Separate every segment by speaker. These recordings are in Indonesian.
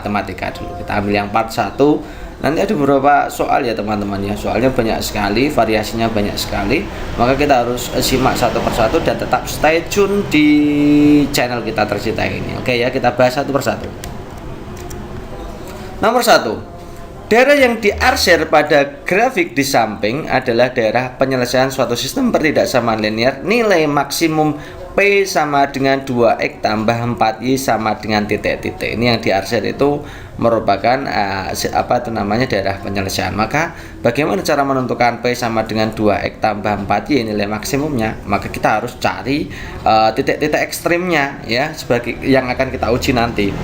Speaker 1: matematika dulu. Kita ambil yang part 1. Nanti ada beberapa soal ya teman-teman ya. Soalnya banyak sekali, variasinya banyak sekali. Maka kita harus simak satu persatu dan tetap stay tune di channel kita Tercita ini. Oke ya, kita bahas satu persatu. Nomor 1. Daerah yang diarsir pada grafik di samping adalah daerah penyelesaian suatu sistem pertidaksamaan linear. Nilai maksimum P sama dengan 2X tambah 4Y sama dengan titik-titik. Ini yang diarsir itu merupakan daerah penyelesaian. Maka bagaimana cara menentukan P sama dengan 2X tambah 4Y nilai maksimumnya? Maka kita harus cari titik-titik ekstrimnya ya, sebagai yang akan kita uji nanti.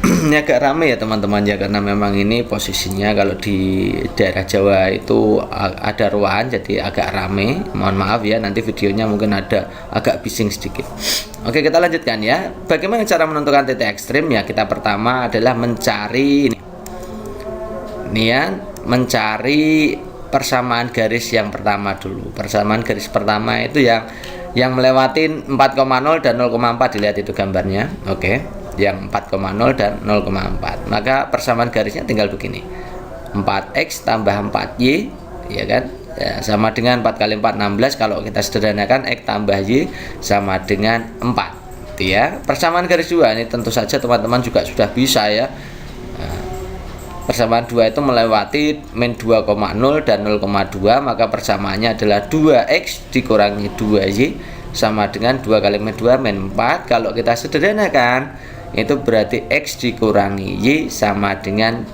Speaker 1: Ini agak ramai ya teman-teman ya, karena memang ini posisinya kalau di daerah Jawa itu ada ruahan, jadi agak ramai. Mohon maaf ya, nanti videonya mungkin ada agak bising sedikit. Oke, kita lanjutkan ya. Bagaimana cara menentukan titik ekstrim? Ya, kita pertama adalah mencari ini ya, mencari persamaan garis yang pertama dulu. Persamaan garis pertama itu yang melewati 4,0 dan 0,4, dilihat itu gambarnya. Oke. Yang 4,0 dan 0,4. Maka persamaan garisnya tinggal begini. 4X tambah 4Y, ya kan? Ya, sama dengan 4 kali 4 16. Kalau kita sederhanakan X tambah Y sama dengan 4. Ya. Persamaan garis 2 ini tentu saja teman-teman juga sudah bisa ya. Nah, persamaan 2 itu melewati min 2,0 dan 0,2, maka persamaannya adalah 2X dikurangi 2Y sama dengan 2 kali min 2 min 4. Kalau kita sederhanakan itu berarti X dikurangi Y sama dengan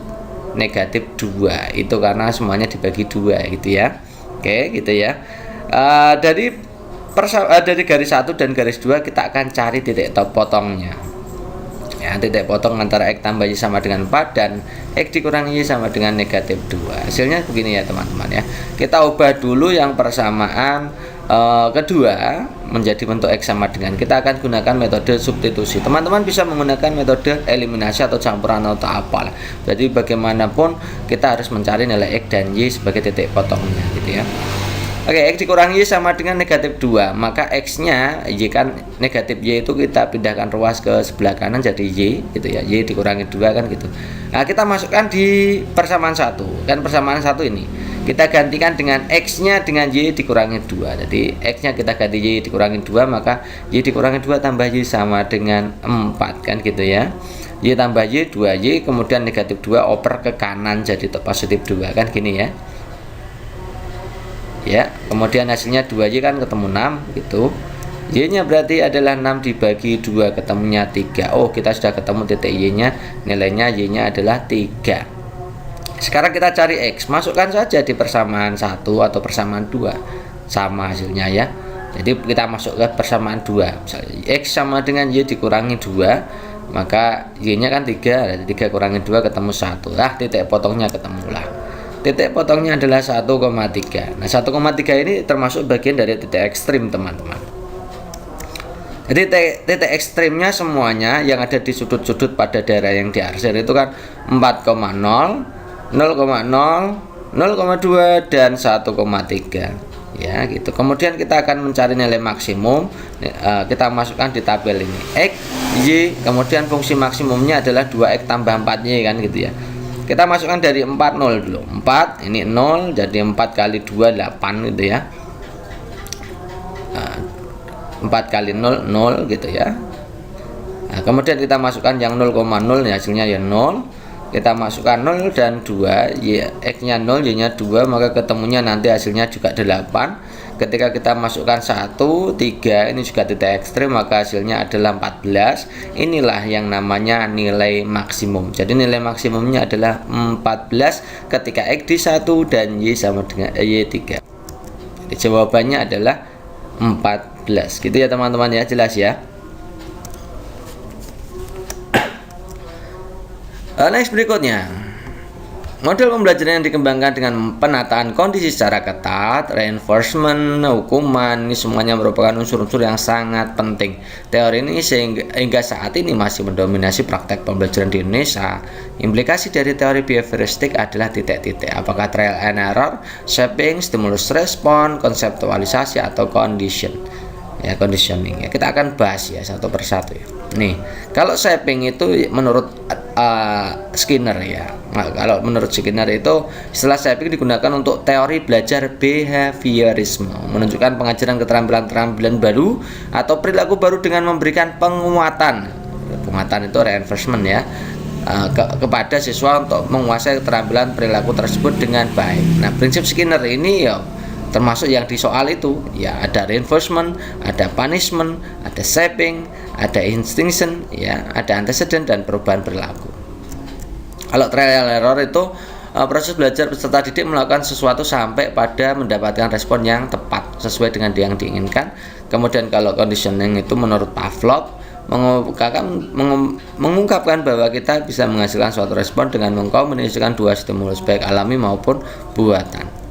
Speaker 1: negatif 2. Itu karena semuanya dibagi 2 gitu ya. Oke gitu ya. Dari garis 1 dan garis 2 kita akan cari titik potongnya ya, titik potong antara X tambah Y sama dengan 4 dan X dikurangi Y sama dengan negatif 2. Hasilnya begini ya teman-teman ya. Kita ubah dulu yang persamaan kedua menjadi bentuk X sama dengan, kita akan gunakan metode substitusi. Teman-teman bisa menggunakan metode eliminasi atau campuran atau apalah. Jadi bagaimanapun kita harus mencari nilai X dan Y sebagai titik potongnya gitu ya. Oke, X dikurangi Y sama dengan negatif 2. Maka X-nya, Y kan negatif Y itu kita pindahkan ruas ke sebelah kanan jadi Y gitu ya. Y dikurangi 2 kan gitu. Nah, kita masukkan di persamaan 1. Kan persamaan 1 ini kita gantikan dengan X-nya dengan Y dikurangi 2. Jadi X-nya kita ganti Y dikurangi 2, maka Y dikurangi 2 tambah Y sama dengan 4 kan gitu ya. Y tambah Y 2Y, kemudian negatif 2 oper ke kanan jadi positif 2 kan gini ya. Ya, kemudian hasilnya 2Y kan ketemu 6 gitu. Y-nya berarti adalah 6 dibagi 2 ketemunya 3. Oh, kita sudah ketemu titik Y-nya, nilainya Y-nya adalah 3. Sekarang kita cari X, masukkan saja di persamaan 1 atau persamaan 2. Sama hasilnya ya. Jadi kita masuk ke persamaan 2. Misalnya X sama dengan Y dikurangi 2, maka Y-nya kan 3, 3 kurangi 2 ketemu 1. Nah, titik potongnya ketemulah. Titik potongnya adalah 1,3. Nah, 1,3 ini termasuk bagian dari titik ekstrim teman-teman. Jadi titik ekstrimnya semuanya yang ada di sudut-sudut pada daerah yang diarsir itu kan 4,0, 0,0, 0,2 dan 1,3 ya gitu. Kemudian kita akan mencari nilai maksimum. Kita masukkan di tabel ini X, Y, kemudian fungsi maksimumnya adalah 2X tambah 4Y kan gitu ya. Kita masukkan dari 4 0 dulu. 4 ini 0 jadi 4 kali 2 8 gitu ya. 4 kali 0 0 gitu ya. Nah, kemudian kita masukkan yang 0,0 ya, hasilnya ya 0. Kita masukkan 0 dan 2, Y, X-nya 0, Y-nya 2, maka ketemunya nanti hasilnya juga 8. Ketika kita masukkan 1, 3, ini juga titik ekstrim, maka hasilnya adalah 14. Inilah yang namanya nilai maksimum. Jadi nilai maksimumnya adalah 14 ketika X di 1 dan Y sama dengan Y3. Jadi jawabannya adalah 14. Gitu ya teman-teman ya, jelas ya. Next berikutnya, model pembelajaran yang dikembangkan dengan penataan kondisi secara ketat, reinforcement, hukuman, ini semuanya merupakan unsur-unsur yang sangat penting. Teori ini hingga saat ini masih mendominasi praktek pembelajaran di Indonesia. Implikasi dari teori behavioristik adalah titik-titik, apakah trial and error, shaping, stimulus respon, konseptualisasi atau conditioning. Ya, kita akan bahas ya satu persatu ya. Nih, kalau shaping itu menurut Skinner ya. Nah, kalau menurut Skinner itu istilah shaping digunakan untuk teori belajar behaviorisme, menunjukkan pengajaran keterampilan-keterampilan baru atau perilaku baru dengan memberikan penguatan. Penguatan itu reinforcement ya. Kepada siswa untuk menguasai keterampilan perilaku tersebut dengan baik. Nah, prinsip Skinner ini ya termasuk yang di soal itu ya, ada reinforcement, ada punishment, ada shaping, ada instinction ya, ada antecedent dan perubahan perilaku. Kalau trial error itu proses belajar peserta didik melakukan sesuatu sampai pada mendapatkan respon yang tepat sesuai dengan yang diinginkan. Kemudian kalau conditioning itu menurut Pavlov mengungkapkan bahwa kita bisa menghasilkan suatu respon dengan mengkombinasikan dua stimulus baik alami maupun buatan.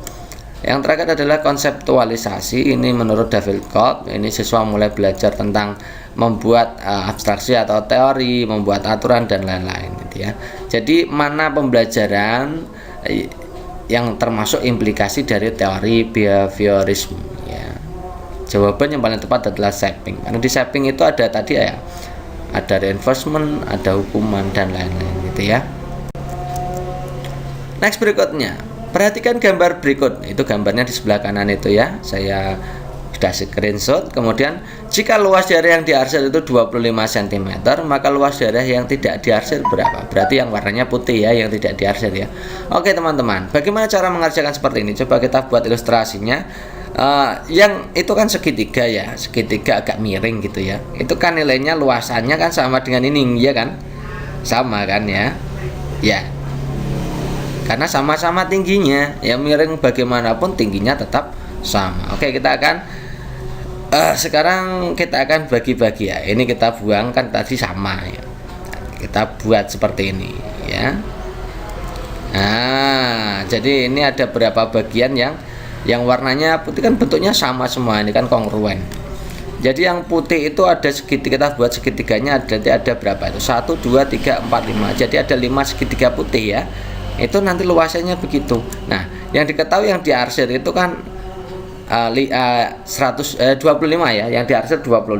Speaker 1: Yang terakhir adalah konseptualisasi. Ini menurut David Colt, ini siswa mulai belajar tentang membuat abstraksi atau teori, membuat aturan dan lain-lain gitu ya. Jadi mana pembelajaran yang termasuk implikasi dari teori behaviorisme ya. Jawaban yang paling tepat adalah shaping. Karena di shaping itu ada tadi ya, ada reinforcement, ada hukuman dan lain-lain gitu ya. Next berikutnya. Perhatikan gambar berikut, itu gambarnya di sebelah kanan itu ya, saya sudah screenshot. Kemudian jika luas daerah yang diarsir itu 25 cm, maka luas daerah yang tidak diarsir berapa? Berarti yang warnanya putih ya, yang tidak diarsir ya. Oke teman-teman, bagaimana cara mengerjakan seperti ini? Coba kita buat ilustrasinya. Yang itu kan segitiga ya, segitiga agak miring gitu ya. Itu kan nilainya luasannya kan sama dengan ini ya kan? Sama kan ya? Ya. Karena sama-sama tingginya, ya miring bagaimanapun tingginya tetap sama. Oke, kita akan sekarang kita akan bagi-bagi ya. Ini kita buang kan tadi sama ya. Kita buat seperti ini ya. Nah, jadi ini ada berapa bagian yang warnanya putih kan bentuknya sama semua, ini kan kongruen. Jadi yang putih itu ada segitiga, kita buat segitiganya ada berapa itu? 1 2 3 4 5. Jadi ada 5 segitiga putih ya. Itu nanti luasannya begitu. Nah, yang diketahui yang diarsir itu kan 25 ya, yang diarsir 25.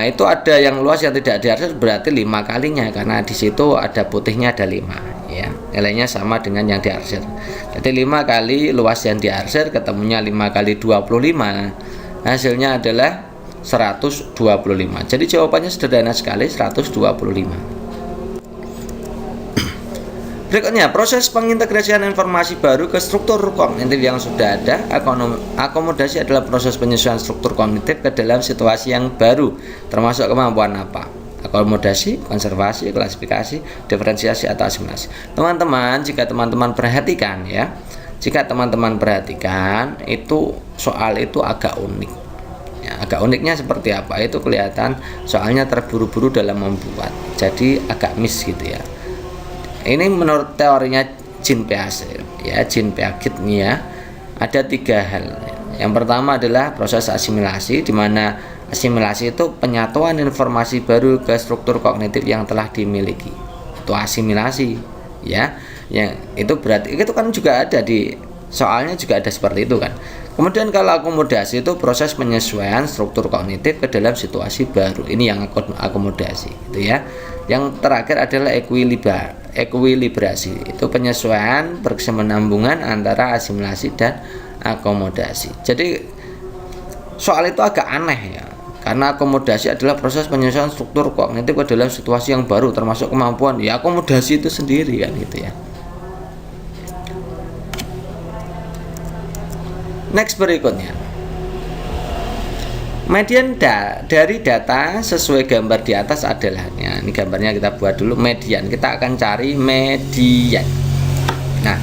Speaker 1: Itu ada yang luas yang tidak diarsir berarti 5 kalinya karena di situ ada putihnya ada 5 ya. Nilainya sama dengan yang diarsir. Jadi 5 kali luas yang diarsir ketemunya 5 kali 25. Hasilnya adalah 125. Jadi jawabannya sederhana sekali, 125. Berikutnya, proses pengintegrasian informasi baru ke struktur kognitif yang sudah ada. Akomodasi adalah proses penyesuaian struktur kognitif ke dalam situasi yang baru, termasuk kemampuan apa? Akomodasi, konservasi, klasifikasi, diferensiasi, atau asimilasi. Teman-teman, jika teman-teman perhatikan ya, itu soal itu agak unik. Ya, agak uniknya seperti apa? Itu kelihatan soalnya terburu-buru dalam membuat, jadi agak miss gitu ya. Ini menurut teorinya Jean Piaget ya, Jean Piaget nih ya, ada 3 hal. Yang pertama adalah proses asimilasi, di mana asimilasi itu penyatuan informasi baru ke struktur kognitif yang telah dimiliki. Itu asimilasi ya. Yang itu berarti itu kan juga ada di soalnya juga ada seperti itu kan. Kemudian kalau akomodasi itu proses penyesuaian struktur kognitif ke dalam situasi baru. Ini yang akomodasi gitu ya. Yang terakhir adalah ekuilibrasi. Itu penyesuaian berkesinambungan antara asimilasi dan akomodasi. Jadi soal itu agak aneh ya. Karena akomodasi adalah proses penyesuaian struktur kognitif ke dalam situasi yang baru, termasuk kemampuan. Ya akomodasi itu sendiri kan gitu ya. Next berikutnya. Median dari data sesuai gambar di atas adalah ya, ini gambarnya kita buat dulu median. Kita akan cari median. Nah,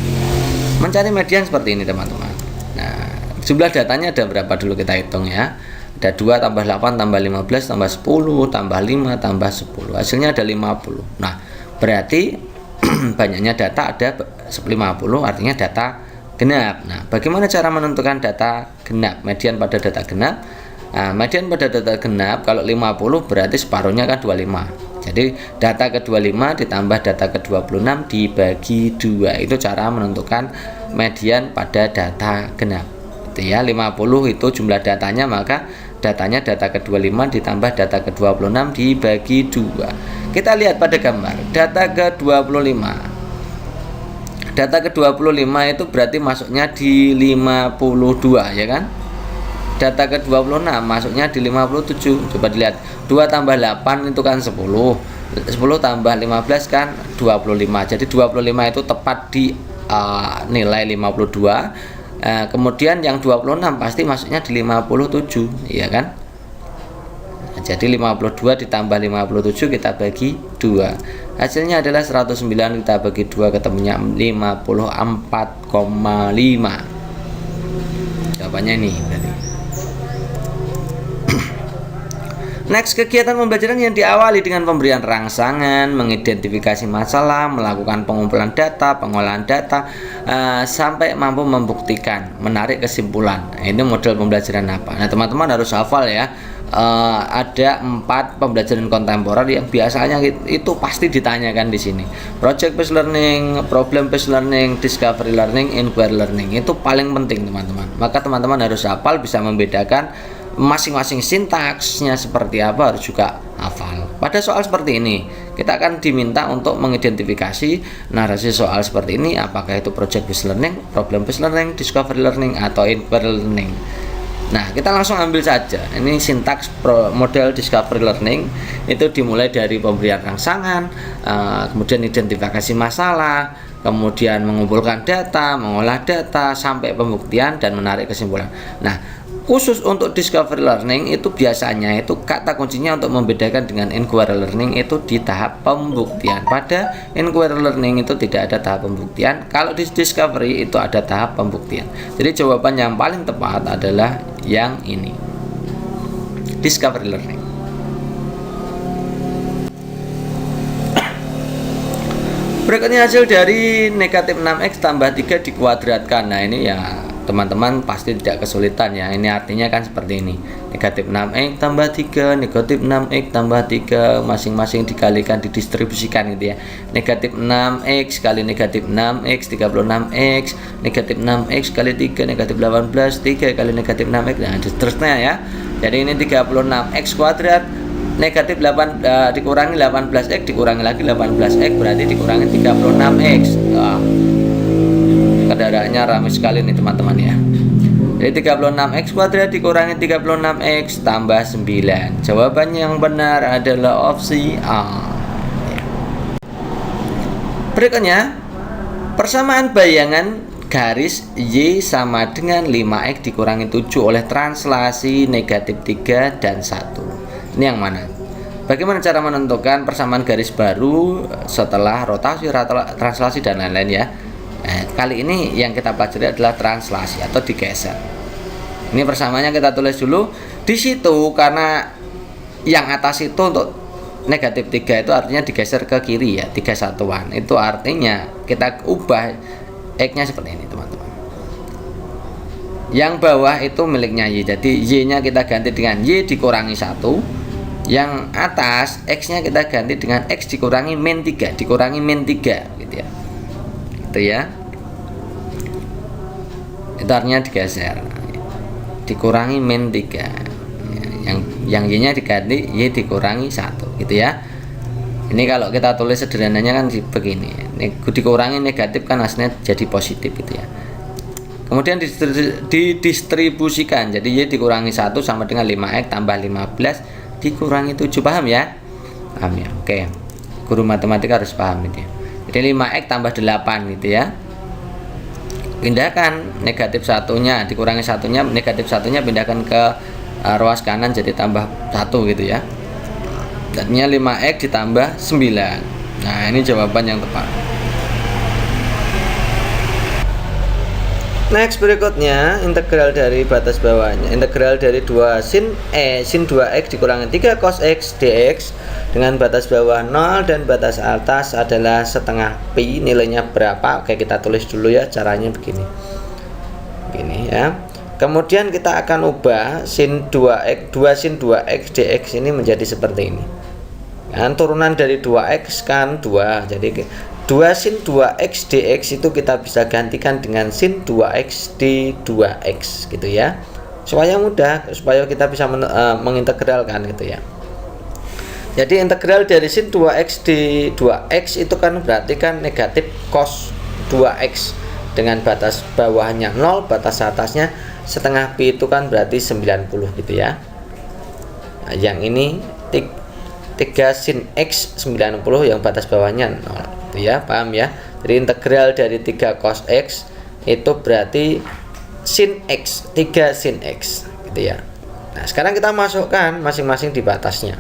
Speaker 1: mencari median seperti ini teman-teman. Nah, jumlah datanya ada berapa dulu kita hitung ya. Ada 2 tambah 8 tambah 15 tambah 10 tambah 5 tambah 10. Hasilnya ada 50. Nah, berarti banyaknya data ada 50, artinya data genap. Nah, bagaimana cara menentukan data genap? Median pada data genap. Nah, median pada data genap kalau 50 berarti separuhnya kan 25. Jadi data ke-25 ditambah data ke-26 dibagi 2. Itu cara menentukan median pada data genap. Itu ya, 50 itu jumlah datanya, maka datanya data ke-25 ditambah data ke-26 dibagi 2. Kita lihat pada gambar data ke-25. Data ke-25 itu berarti masuknya di 52 ya kan. Data ke-26 masuknya di 57. Coba dilihat, 2 tambah 8 itu kan 10 tambah 15 kan 25. Jadi 25 itu tepat di nilai 52. Kemudian yang 26 pasti masuknya di 57 ya kan. Jadi 52 ditambah 57 kita bagi 2. Hasilnya adalah 109 kita bagi 2 ketemunya 54,5. Jawabannya ini berarti. Next, kegiatan pembelajaran yang diawali dengan pemberian rangsangan, mengidentifikasi masalah, melakukan pengumpulan data, pengolahan data, sampai mampu membuktikan, menarik kesimpulan. Ini model pembelajaran apa? Nah, teman-teman harus hafal ya. Ada 4 pembelajaran kontemporer yang biasanya itu pasti ditanyakan di sini. Project based learning, problem based learning, discovery learning, inquiry learning. Itu paling penting teman-teman. Maka teman-teman harus hafal, bisa membedakan masing-masing sintaksnya seperti apa harus juga hafal. Pada soal seperti ini kita akan diminta untuk mengidentifikasi narasi soal seperti ini, apakah itu project based learning, problem based learning, discovery learning, atau inquiry learning. Nah, kita langsung ambil saja. Ini sintaks model discovery learning itu dimulai dari pemberian rangsangan, kemudian identifikasi masalah, kemudian mengumpulkan data, mengolah data, sampai pembuktian dan menarik kesimpulan. Nah, khusus untuk discovery learning itu biasanya itu kata kuncinya untuk membedakan dengan inquiry learning itu di tahap pembuktian. Pada inquiry learning itu tidak ada tahap pembuktian, kalau di discovery itu ada tahap pembuktian. Jadi jawaban yang paling tepat adalah yang ini, discovery learning. Berikutnya hasil dari negatif 6x tambah 3 dikuadratkan. Nah, ini ya teman-teman pasti tidak kesulitan ya. Ini artinya kan seperti ini. Negatif 6x tambah 3, negatif 6x tambah 3, masing-masing dikalikan, didistribusikan gitu ya. Negatif 6x kali negatif 6x 36x, negatif 6x kali 3 negatif 18, 3 kali negatif 6x, nah seterusnya ya. Jadi ini 36x kuadrat negatif 8 dikurangi 18x dikurangi lagi 18x berarti dikurangi 36x. Nah, kendaraannya ramai sekali nih teman-teman ya. Jadi 36x kuadrat dikurangi 36x tambah 9. Jawabannya yang benar adalah opsi A. Berikutnya, persamaan bayangan garis Y sama dengan 5x dikurangi 7 oleh translasi negatif 3 dan 1. Ini yang mana? Bagaimana cara menentukan persamaan garis baru setelah rotasi, translasi dan lain-lain ya? Kali ini yang kita pelajari adalah translasi atau digeser. Ini persamaannya kita tulis dulu di situ, karena yang atas itu untuk negatif 3 itu artinya digeser ke kiri ya, 3 satuan. Itu artinya kita ubah X-nya seperti ini teman-teman. Yang bawah itu miliknya Y, jadi Y-nya kita ganti dengan Y dikurangi 1. Yang atas X-nya kita ganti dengan X dikurangi min 3, dikurangi min 3 gitu ya. Itu ya. Itu artinya digeser. Dikurangi min 3. Yang Y-nya diganti Y dikurangi 1 gitu ya. Ini kalau kita tulis sederhananya kan begini. Dikurangi negatif kan hasilnya jadi positif gitu ya. Kemudian didistribusikan. Jadi Y dikurangi 1 sama dengan 5x tambah 15 dikurangi 7. Paham ya? Paham ya? Oke. Guru matematika harus paham itu ya. Jadi 5x tambah 8 gitu ya. Pindahkan negatif satunya, dikurangi satunya, negatif satunya pindahkan ke ruas kanan jadi tambah 1 gitu ya. Jadinya 5x ditambah 9. Nah, ini jawaban yang tepat. Next, berikutnya integral dari batas bawahnya. Integral dari 2 sin 2x dikurangi 3 cos x dx dengan batas bawah 0 dan batas atas adalah setengah pi. Nilainya berapa? Oke, kita tulis dulu ya, caranya begini. Begini ya. Kemudian kita akan ubah sin 2x, 2 sin 2x dx ini menjadi seperti ini. Kan turunan dari 2x kan 2. Jadi 2 sin 2x dx itu kita bisa gantikan dengan sin 2x d 2x gitu ya. supaya mudah, supaya kita bisa mengintegralkan gitu ya. Jadi integral dari sin 2x di 2x itu kan berarti kan negatif cos 2x dengan batas bawahnya 0, batas atasnya setengah pi, itu kan berarti 90 gitu ya. Nah, yang ini 3 sin x 90 yang batas bawahnya 0 gitu ya, paham ya. Jadi integral dari 3 cos x itu berarti sin x, 3 sin x gitu ya. Nah sekarang kita masukkan masing-masing di batasnya.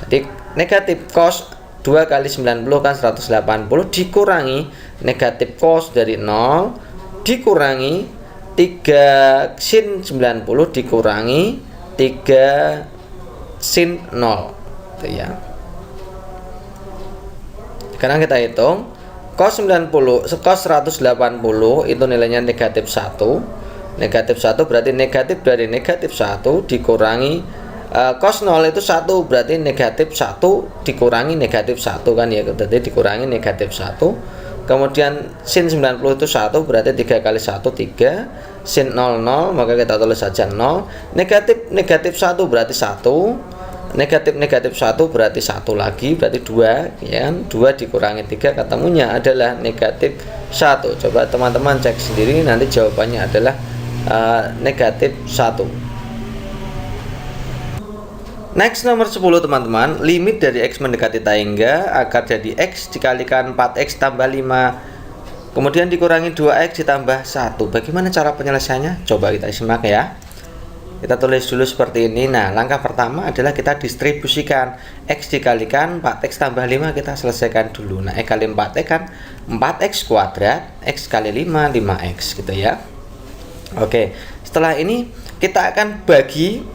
Speaker 1: Jadi negatif cos 2 kali 90 kan 180 dikurangi negatif cos dari 0 dikurangi 3 sin 90 dikurangi 3 sin 0 gitu ya. Sekarang kita hitung cos 180 itu nilainya negatif 1. Negatif 1 berarti negatif dari negatif 1 dikurangi cos 0 itu 1, berarti negatif 1 dikurangi negatif 1 kan ya, berarti dikurangi negatif 1. Kemudian sin 90 itu 1, berarti 3 kali 1 3, sin 0 0, maka kita tulis saja 0. Negatif 1 berarti 1, negatif 1 berarti 1 lagi, berarti 2 ya kan? 2 dikurangi 3 ketemunya adalah negatif 1. Coba teman-teman cek sendiri, nanti jawabannya adalah negatif 1. Next nomor 10 teman-teman, limit dari x mendekati tangga akar dari x dikalikan 4x tambah 5 kemudian dikurangi 2x ditambah 1. Bagaimana cara penyelesaiannya? Coba kita simak ya. Kita tulis dulu seperti ini. Nah langkah pertama adalah kita distribusikan x dikalikan 4x tambah 5, kita selesaikan dulu. Nah x kali 4x kan 4x kuadrat, x kali 5 5x gitu ya. Oke, setelah ini kita akan bagi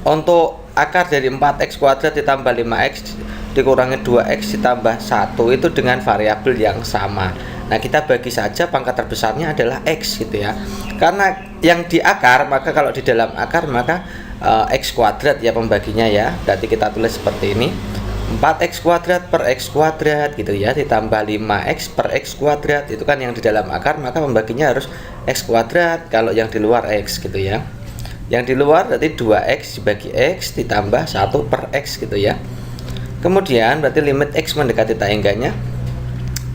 Speaker 1: untuk akar dari 4x kuadrat ditambah 5x dikurangi 2x ditambah 1 itu dengan variabel yang sama. Nah kita bagi saja, pangkat terbesarnya adalah x gitu ya, karena yang di akar, maka kalau di dalam akar maka x kuadrat ya pembaginya ya. Berarti kita tulis seperti ini, 4x kuadrat per x kuadrat gitu ya, ditambah 5x per x kuadrat, itu kan yang di dalam akar, maka pembaginya harus x kuadrat kalau yang di luar x gitu ya. Yang di luar berarti 2x dibagi x ditambah 1 per x gitu ya. Kemudian berarti limit x mendekati tangganya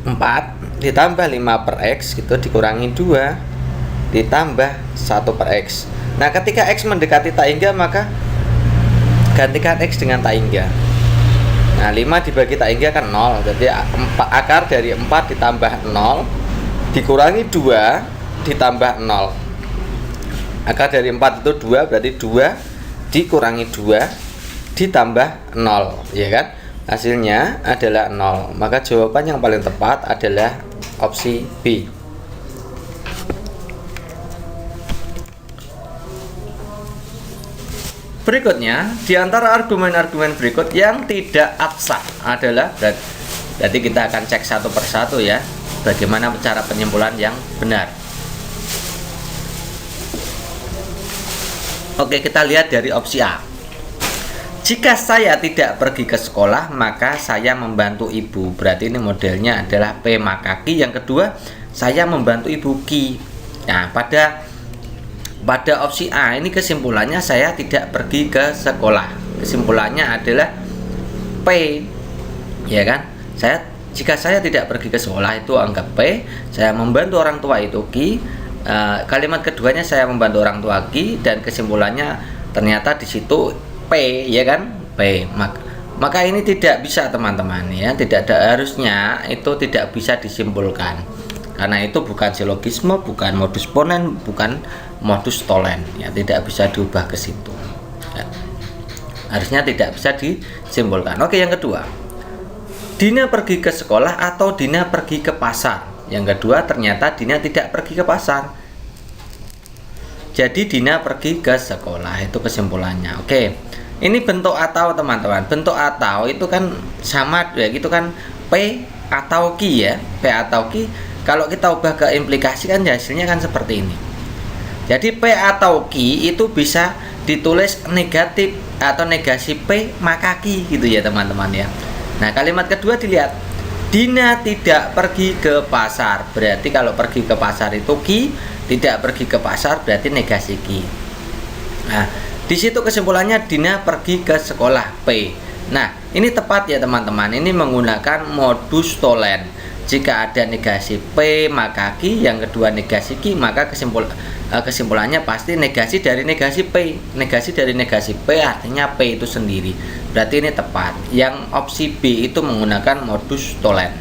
Speaker 1: 4 ditambah 5 per x gitu dikurangi 2 ditambah 1 per x. Nah ketika x mendekati tangga maka gantikan x dengan tangga. Nah 5 dibagi tangga kan 0, jadi akar dari 4 ditambah 0 dikurangi 2 ditambah 0. Akar dari 4 itu 2, berarti 2 dikurangi 2 ditambah 0 ya kan, hasilnya adalah 0. Maka jawaban yang paling tepat adalah opsi B. Berikutnya, di antara argumen-argumen berikut yang tidak absah adalah, berarti kita akan cek satu persatu ya, bagaimana cara penyimpulan yang benar. Oke, kita lihat dari opsi A. Jika saya tidak pergi ke sekolah, maka saya membantu ibu. Berarti ini modelnya adalah P maka Q. Yang kedua, saya membantu ibu Q. Nah, pada opsi A ini kesimpulannya saya tidak pergi ke sekolah. Kesimpulannya adalah P, ya kan? Jika saya tidak pergi ke sekolah itu anggap P. Saya membantu orang tua itu Q. Kalimat keduanya saya membantu orang tua Q, dan kesimpulannya ternyata di situ P ya kan, P. Maka ini tidak bisa teman-teman ya, tidak ada, harusnya itu tidak bisa disimpulkan karena itu bukan silogisme, bukan modus ponen, bukan modus tolen ya, tidak bisa diubah ke situ ya. Harusnya tidak bisa disimpulkan. Oke, yang kedua, Dina pergi ke sekolah atau Dina pergi ke pasar. Yang kedua, ternyata Dina tidak pergi ke pasar, jadi Dina pergi ke sekolah, itu kesimpulannya. Oke, ini bentuk atau teman-teman, bentuk atau itu kan sama ya, gitu kan, P atau Q ya, P atau Q. Kalau kita ubah ke implikasi kan hasilnya kan seperti ini. Jadi P atau Q itu bisa ditulis negatif atau negasi P maka Q gitu ya teman-teman ya. Nah kalimat kedua dilihat, Dina tidak pergi ke pasar. Berarti kalau pergi ke pasar itu Q, tidak pergi ke pasar berarti negasi Q. Nah, di situ kesimpulannya Dina pergi ke sekolah P. Nah, ini tepat ya teman-teman. Ini menggunakan modus tolen. Jika ada negasi P maka Q, yang kedua negasi Q, maka kesimpulannya pasti negasi dari negasi P. Negasi dari negasi P artinya P itu sendiri. Berarti ini tepat. Yang opsi B itu menggunakan modus tolen.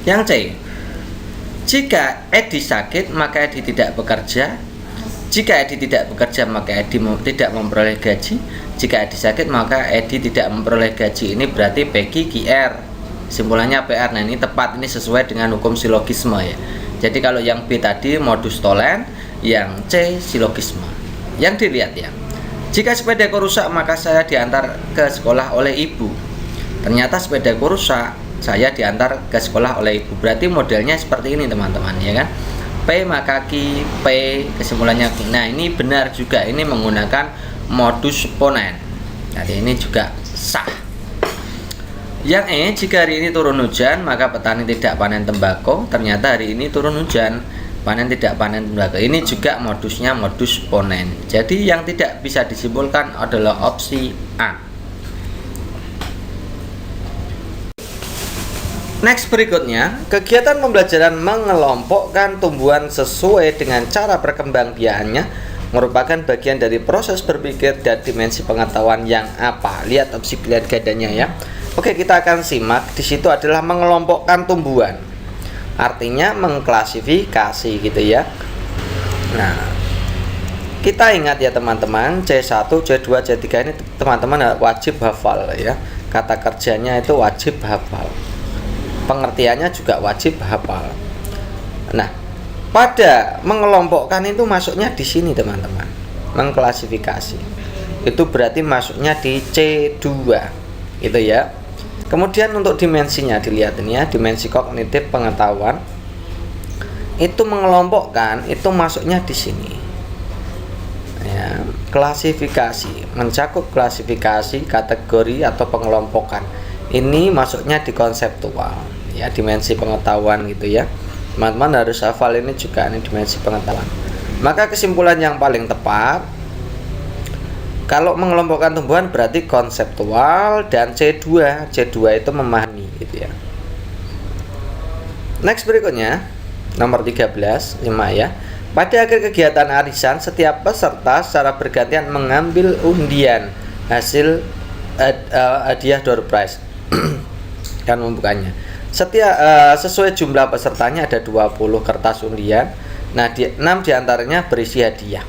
Speaker 1: Yang C, jika Edi sakit maka Edi tidak bekerja. Jika Edi tidak bekerja maka Edi tidak memperoleh gaji. Jika Edi sakit maka Edi tidak memperoleh gaji. Ini berarti PQ QR. Simpulannya PR. Nah, ini tepat, ini sesuai dengan hukum silogisme ya. Jadi kalau yang B tadi modus tolen, yang C silogisme. Yang dilihat ya. Jika sepedaku rusak maka saya diantar ke sekolah oleh ibu. Ternyata sepedaku rusak, saya diantar ke sekolah oleh ibu. Berarti modelnya seperti ini teman-teman ya kan. P maka Q, P kesimpulannya Q. Nah, ini benar juga, ini menggunakan modus ponen. Jadi ini juga sah. Yang E, jika hari ini turun hujan maka petani tidak panen tembakau. Ternyata hari ini turun hujan, panen tidak panen tembakau. Ini juga modusnya modus ponen. Jadi yang tidak bisa disimpulkan adalah opsi A. Next berikutnya, kegiatan pembelajaran mengelompokkan tumbuhan sesuai dengan cara perkembangbiakannya merupakan bagian dari proses berpikir dan dimensi pengetahuan yang apa. Lihat opsi pilihan gandanya ya. Oke, kita akan simak. Di situ adalah mengelompokkan tumbuhan. Artinya mengklasifikasi gitu ya. Nah, kita ingat ya teman-teman, C1, C2, C3 ini teman-teman wajib hafal ya. Kata kerjanya itu wajib hafal. Pengertiannya juga wajib hafal. Nah, pada mengelompokkan itu masuknya di sini teman-teman. Mengklasifikasi. Itu berarti masuknya di C2. Gitu ya. Kemudian untuk dimensinya dilihat ini ya, dimensi kognitif pengetahuan. Itu mengelompokkan itu masuknya di sini. Ya, klasifikasi, mencakup klasifikasi, kategori atau pengelompokan. Ini masuknya di konseptual ya, dimensi pengetahuan gitu ya. Teman-teman harus hafal ini juga, ini dimensi pengetahuan. Maka kesimpulan yang paling tepat kalau mengelompokkan tumbuhan berarti konseptual dan C2. C2 itu memahami gitu ya. Next berikutnya nomor 13, 5 ya. Pada akhir kegiatan arisan setiap peserta secara bergantian mengambil undian hasil hadiah door prize. Kan membukanya. Sesuai jumlah pesertanya ada 20 kertas undian. Nah, 6 diantaranya berisi hadiah.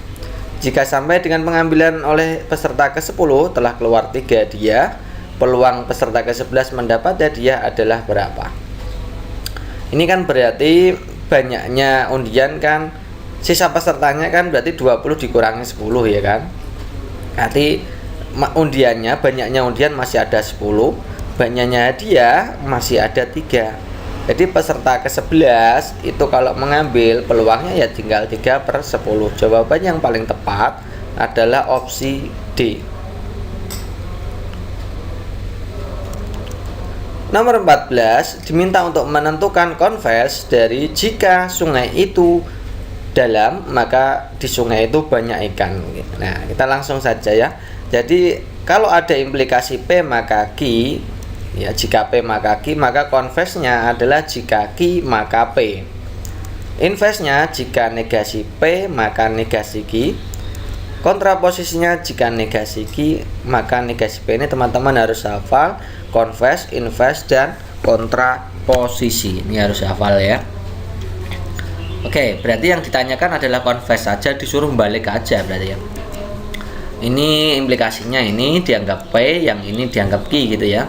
Speaker 1: Jika sampai dengan pengambilan oleh peserta ke-10 telah keluar 3 hadiah, peluang peserta ke-11 mendapat hadiah adalah berapa? Ini kan berarti banyaknya undian kan, sisa pesertanya kan berarti 20 dikurangi 10 ya kan. Berarti undiannya, banyaknya undian masih ada 10, banyaknya hadiah masih ada 3. Jadi peserta ke-11 itu kalau mengambil peluangnya ya tinggal 3/10. Jawaban yang paling tepat adalah opsi D. Nomor 14, diminta untuk menentukan konvers dari jika sungai itu dalam maka di sungai itu banyak ikan. Nah, kita langsung saja ya. Jadi kalau ada implikasi P maka Q ya, jika P maka Q, maka konversnya adalah jika Q maka P. Inversnya jika negasi P maka negasi Q. Kontraposisinya jika negasi Q maka negasi P. Ini teman-teman harus hafal konvers, invers, dan kontraposisi. Ini harus hafal ya. Oke, berarti yang ditanyakan adalah konvers saja, disuruh balik aja berarti ya. Ini implikasinya, ini dianggap P, yang ini dianggap Q gitu ya.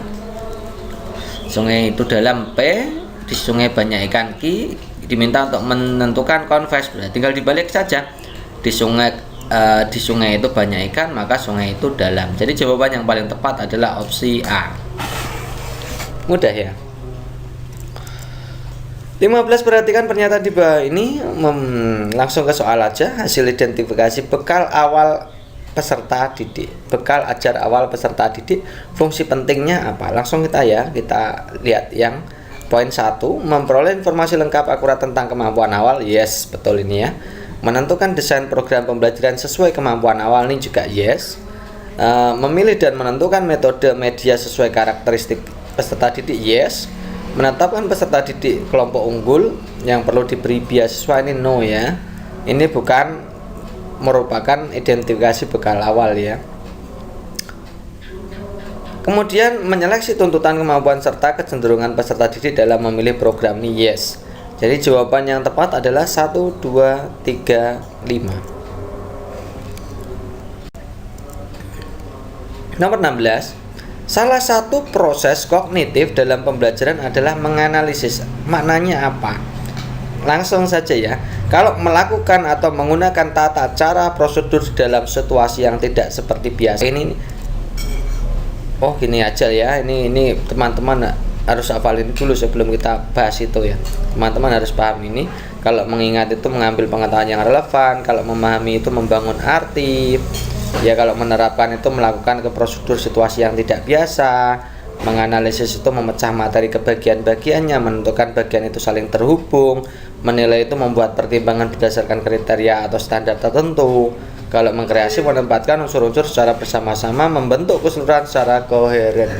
Speaker 1: Sungai itu dalam P, di sungai banyak ikan Q, diminta untuk menentukan konvers, berarti tinggal dibalik saja. Di sungai itu banyak ikan, maka sungai itu dalam. Jadi jawaban yang paling tepat adalah opsi A. Mudah ya. 15, perhatikan pernyataan di bawah ini. Langsung ke soal aja. Hasil identifikasi bekal awal peserta didik. Bekal ajar awal peserta didik, fungsi pentingnya apa? Langsung kita lihat yang poin 1, memperoleh informasi lengkap akurat tentang kemampuan awal. Yes, betul ini ya. Menentukan desain program pembelajaran sesuai kemampuan awal ini juga yes. Memilih dan menentukan metode media sesuai karakteristik peserta didik yes. Menetapkan peserta didik kelompok unggul yang perlu diberi beasiswa ini no ya. Ini bukan merupakan identifikasi bekal awal ya. Kemudian menyeleksi tuntutan kemampuan serta kecenderungan peserta didik dalam memilih program ini yes. Jadi jawaban yang tepat adalah 1, 2, 3, 5. Nomor 16. Salah satu proses kognitif dalam pembelajaran adalah menganalisis. Maknanya apa? Langsung saja ya. Kalau melakukan atau menggunakan tata cara prosedur dalam situasi yang tidak seperti biasa. Gini aja ya. Ini teman-teman harus hafalin dulu sebelum kita bahas itu ya. Teman-teman harus paham ini. Kalau mengingat itu mengambil pengetahuan yang relevan, kalau memahami itu membangun arti. Ya, kalau menerapkan itu melakukan ke prosedur situasi yang tidak biasa. Menganalisis itu memecah materi ke bagian-bagiannya, menentukan bagian itu saling terhubung. Menilai itu membuat pertimbangan berdasarkan kriteria atau standar tertentu. Kalau mengkreasi menempatkan unsur-unsur secara bersama-sama, membentuk keseluruhan secara koheren.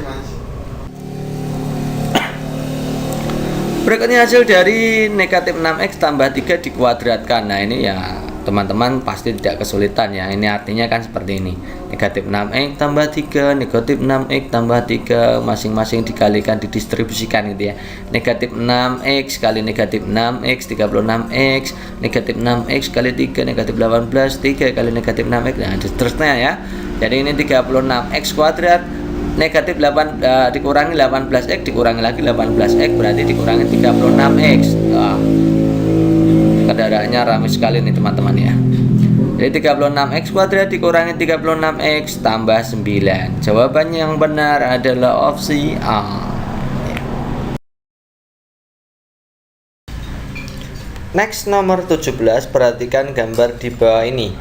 Speaker 1: Berikutnya hasil dari negatif 6x tambah 3 dikuadratkan. Nah ini ya teman-teman pasti tidak kesulitan ya. Ini artinya kan seperti ini. Negatif 6x tambah 3, negatif 6x tambah 3, masing-masing dikalikan, didistribusikan gitu ya. Negatif 6x kali negatif 6x 36x, negatif 6x kali 3 negatif 18, 3 kali negatif 6x. Nah seterusnya ya. Jadi ini 36x kuadrat negatif 8 dikurangi 18x dikurangi lagi 18x berarti dikurangi 36x. Kendaraannya ramai sekali nih teman-teman ya. Jadi 36x kuadrat dikurangi 36x tambah 9. Jawabannya yang benar adalah opsi A. Next nomor 17, perhatikan gambar di bawah ini.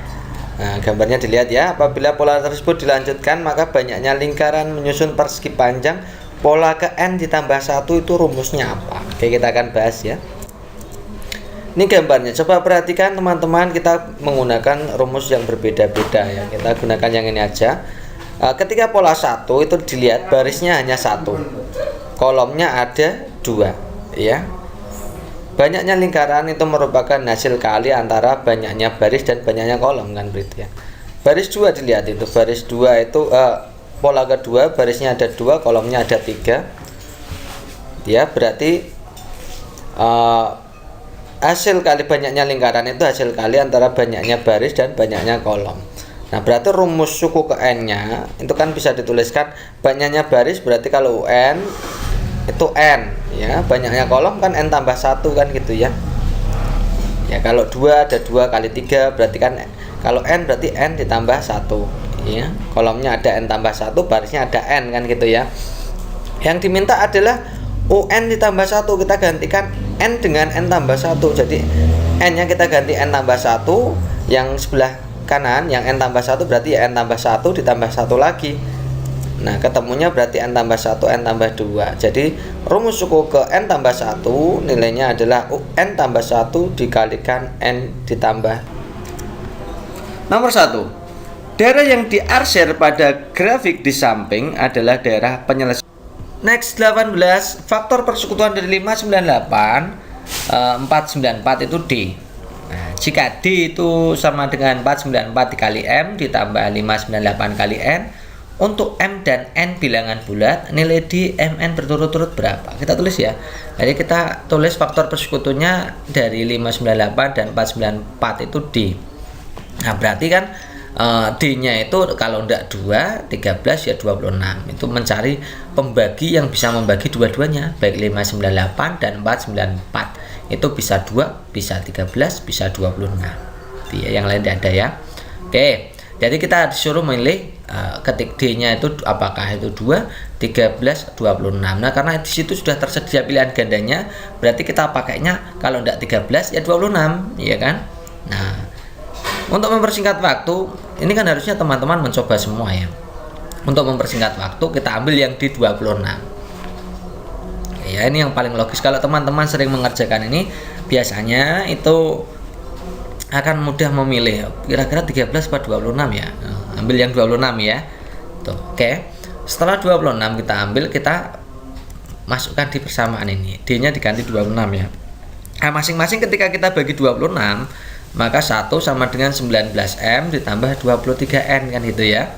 Speaker 1: Nah, gambarnya dilihat ya. Apabila pola tersebut dilanjutkan, maka banyaknya lingkaran menyusun persegi panjang. Pola ke N ditambah 1 itu rumusnya apa? Oke, kita akan bahas ya. Ini gambarnya. Coba perhatikan teman-teman, kita menggunakan rumus yang berbeda-beda ya. Kita gunakan yang ini aja. Ketika pola 1 itu dilihat barisnya hanya 1. Kolomnya ada 2 ya. Banyaknya lingkaran itu merupakan hasil kali antara banyaknya baris dan banyaknya kolom kan berarti ya. Baris 2 dilihat itu, baris 2 itu pola kedua barisnya ada 2, kolomnya ada 3. Ya, berarti hasil kali banyaknya lingkaran itu hasil kali antara banyaknya baris dan banyaknya kolom. Nah, berarti rumus suku ke N-nya itu kan bisa dituliskan banyaknya baris berarti kalau UN itu N ya, banyaknya kolom kan N tambah 1 kan gitu ya. Ya kalau 2 ada 2 kali 3 berarti kan kalau N berarti N ditambah 1 ya. Kolomnya ada N tambah 1, barisnya ada N kan gitu ya. Yang diminta adalah UN ditambah 1, kita gantikan N dengan N tambah 1. Jadi N nya kita ganti N tambah 1, yang sebelah kanan yang N tambah 1 berarti ya N tambah 1 ditambah 1 lagi. Nah ketemunya berarti N tambah 1, N tambah 2. Jadi rumus suku ke N tambah 1 nilainya adalah N tambah 1 dikalikan N ditambah. Nomor 1, daerah yang diarsir pada grafik di samping adalah daerah penyelesaian. Next 18, faktor persekutuan dari 598 494 itu D. Nah, jika D itu sama dengan 494 dikali M ditambah 598 kali N, untuk M dan N bilangan bulat, nilai D Mn berturut-turut berapa? Kita tulis ya. Jadi kita tulis faktor persekutunya dari 598 dan 494 itu D. Nah, berarti kan D-nya itu kalau enggak 2, 13 ya 26. Itu mencari pembagi yang bisa membagi dua-duanya, baik 598 dan 494. Itu bisa 2, bisa 13, bisa 26. Ya, yang lain tidak ada ya. Oke. Jadi kita disuruh memilih ketik D-nya itu apakah itu 2, 13, 26. Nah, karena di situ sudah tersedia pilihan gandanya, berarti kita pakainya kalau enggak 13 ya 26, ya kan? Nah, untuk mempersingkat waktu, ini kan harusnya teman-teman mencoba semua ya. Untuk mempersingkat waktu, kita ambil yang di 26. Ya, ini yang paling logis. Kalau teman-teman sering mengerjakan ini, biasanya itu akan mudah memilih kira-kira 13 atau 26 ya. Ambil yang 26 ya. Tuh, oke. Setelah 26 kita ambil, kita masukkan di persamaan ini. D-nya diganti 26 ya. Nah, masing-masing ketika kita bagi 26, maka 1 sama dengan 19M ditambah 23N kan itu ya.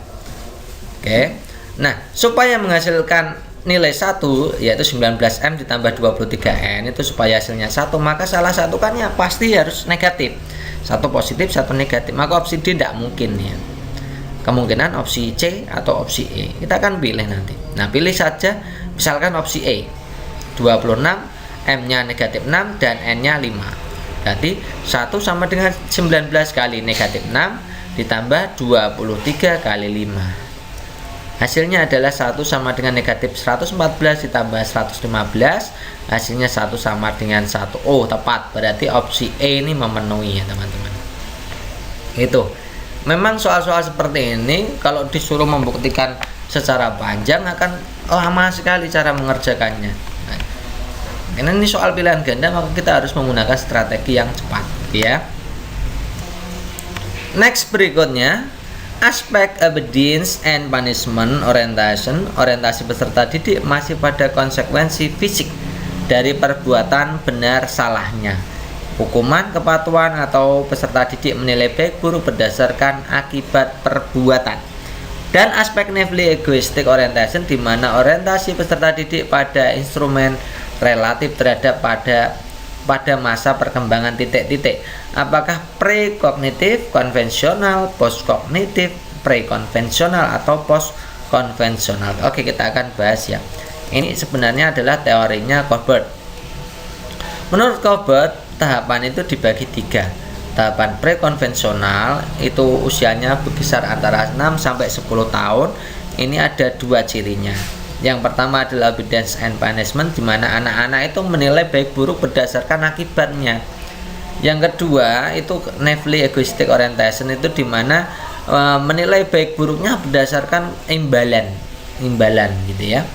Speaker 1: Oke. Nah, supaya menghasilkan nilai 1 yaitu 19M ditambah 23N itu supaya hasilnya 1, maka salah satukannya pasti harus negatif. Satu positif, satu negatif. Maka opsi D tidak mungkin ya. Kemungkinan opsi C atau opsi E. Kita akan pilih nanti. Nah, pilih saja misalkan opsi E. 26, M-nya negatif 6 dan N-nya 5. Berarti 1 sama dengan 19 kali negatif 6 ditambah 23 kali 5. Hasilnya adalah 1 sama dengan negatif 114 ditambah 115. Hasilnya 1 sama dengan 1. Oh, tepat. Berarti opsi E ini memenuhi ya teman-teman. Itu. Memang soal-soal seperti ini kalau disuruh membuktikan secara panjang akan lama sekali cara mengerjakannya. Nah, karena ini soal pilihan ganda, maka kita harus menggunakan strategi yang cepat ya. Next berikutnya, aspek obedience and punishment orientation. Orientasi peserta didik masih pada konsekuensi fisik dari perbuatan benar salahnya. Hukuman, kepatuhan, atau peserta didik menilai baik buruk berdasarkan akibat perbuatan. Dan aspek naively egoistic orientation, di mana orientasi peserta didik pada instrumen relatif terhadap pada masa perkembangan titik-titik. Apakah pre-kognitif, konvensional, post-kognitif, pre-konvensional, atau post-konvensional. Oke, kita akan bahas ya. Ini sebenarnya adalah teorinya Colbert. Menurut Colbert, tahapan itu dibagi 3. Tahapan pre-konvensional itu usianya berkisar antara 6 sampai 10 tahun. Ini ada 2 cirinya. Yang pertama adalah obedience and punishment, di mana anak-anak itu menilai baik buruk berdasarkan akibatnya. Yang kedua itu naively egoistic orientation, itu di mana menilai baik buruknya berdasarkan imbalan gitu ya.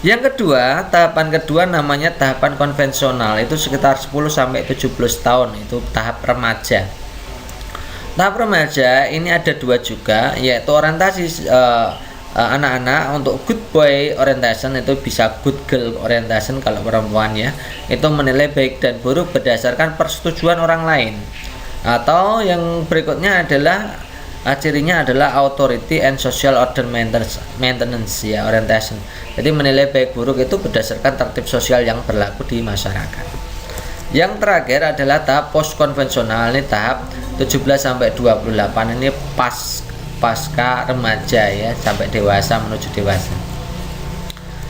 Speaker 1: Yang kedua, tahapan kedua namanya tahapan konvensional, itu sekitar 10 sampai 17 tahun, itu tahap remaja. Tahap remaja ini ada 2 juga, yaitu orientasi anak-anak untuk good boy orientation, itu bisa good girl orientation kalau perempuan ya. Itu menilai baik dan buruk berdasarkan persetujuan orang lain. Atau yang berikutnya adalah cirinya adalah authority and social order maintenance ya orientation. Jadi menilai baik buruk itu berdasarkan tertib sosial yang berlaku di masyarakat. Yang terakhir adalah tahap post konvensional, ini tahap 17 sampai 28, ini pasca remaja ya sampai dewasa menuju dewasa.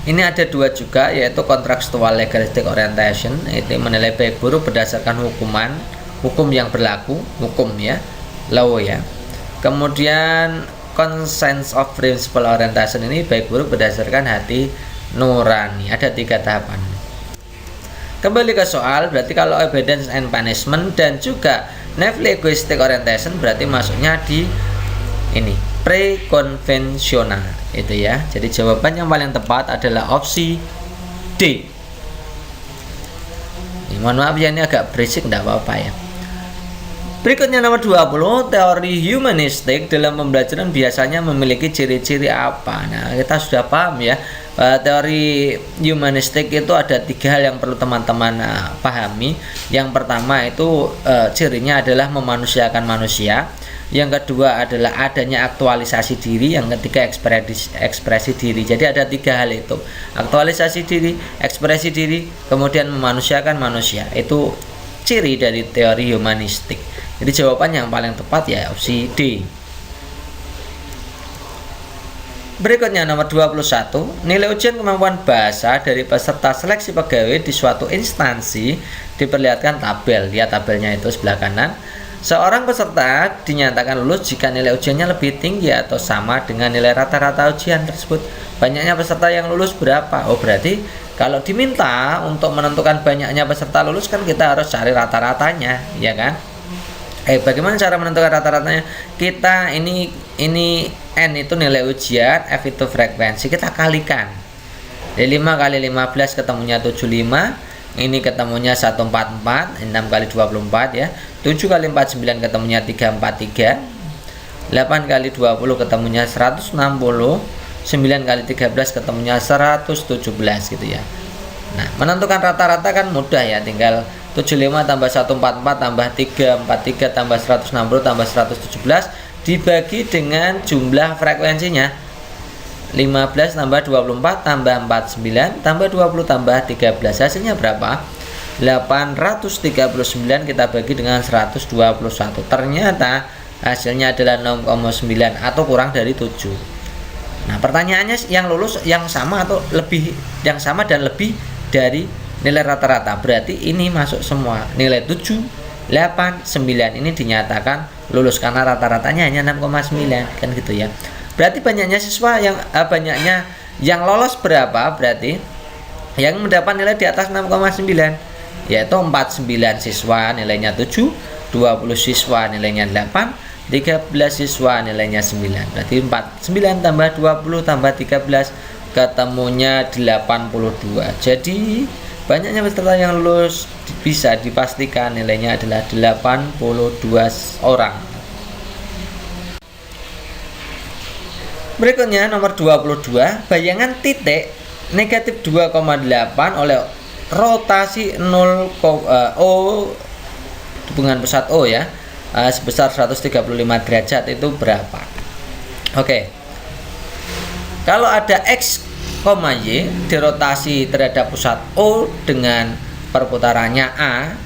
Speaker 1: Ini ada 2 juga, yaitu contextual legalistic orientation, itu menilai baik buruk berdasarkan hukum yang berlaku, hukum ya, law ya. Kemudian consent of principle orientation, ini baik buruk berdasarkan hati nurani. Ada 3 tahapan. Kembali ke soal, berarti kalau obedience and punishment dan juga naively egoistic orientation berarti masuknya di ini pre-konvensional itu ya. Jadi jawaban yang paling tepat adalah opsi D. Mohon maaf ya, ini agak berisik, tidak apa-apa ya. Berikutnya nomor 20, teori humanistik dalam pembelajaran biasanya memiliki ciri-ciri apa? Nah, kita sudah paham ya, teori humanistik itu ada 3 hal yang perlu teman-teman pahami. Yang pertama itu cirinya adalah memanusiakan manusia. Yang kedua adalah adanya aktualisasi diri. Yang ketiga ekspresi diri. Jadi ada 3 hal itu, aktualisasi diri, ekspresi diri, kemudian memanusiakan manusia. Itu ciri dari teori humanistik. Jadi jawaban yang paling tepat ya opsi D. Berikutnya nomor 21, nilai ujian kemampuan bahasa dari peserta seleksi pegawai di suatu instansi diperlihatkan tabel. Lihat tabelnya itu sebelah kanan. Seorang peserta dinyatakan lulus jika nilai ujiannya lebih tinggi atau sama dengan nilai rata-rata ujian tersebut. Banyaknya peserta yang lulus berapa? Oh, berarti kalau diminta untuk menentukan banyaknya peserta lulus kan kita harus cari rata-ratanya, ya kan? Bagaimana cara menentukan rata-ratanya? Kita ini N itu nilai ujian, F itu frekuensi, kita kalikan. Dari 5 kali 15 ketemunya 75, Ini ketemunya 144, 6 kali 24 ya. 7 kali 49 ketemunya 343. 8 kali 20 ketemunya 160. 9 kali 13 ketemunya 117 gitu ya. Nah, menentukan rata-rata kan mudah ya, tinggal 75 tambah 144 tambah 343 tambah 160 tambah 117 dibagi dengan jumlah frekuensinya. 15 tambah 24 tambah 49 tambah 20 tambah 13, hasilnya berapa? 839 kita bagi dengan 121. Ternyata hasilnya adalah 0,9 atau kurang dari 7. Nah, pertanyaannya yang lulus yang sama atau lebih, yang sama dan lebih dari nilai rata-rata. Berarti ini masuk semua. Nilai 7, 8, 9 ini dinyatakan lulus karena rata-ratanya hanya 6,9 kan gitu ya. Berarti banyaknya siswa yang banyaknya yang lolos berapa? Berarti yang mendapat nilai di atas 6,9 yaitu 49 siswa nilainya 7, 20 siswa nilainya 8, 13 siswa nilainya 9. Berarti 9 tambah 20 tambah 13 ketemunya 82. Jadi banyaknya peserta yang lulus bisa dipastikan nilainya adalah 82 orang. Berikutnya nomor 22, bayangan titik negatif 2,8 oleh rotasi 0 O hubungan pusat O ya, sebesar 135 derajat itu berapa? Oke. Kalau ada X, Y dirotasi terhadap pusat O dengan perputarannya A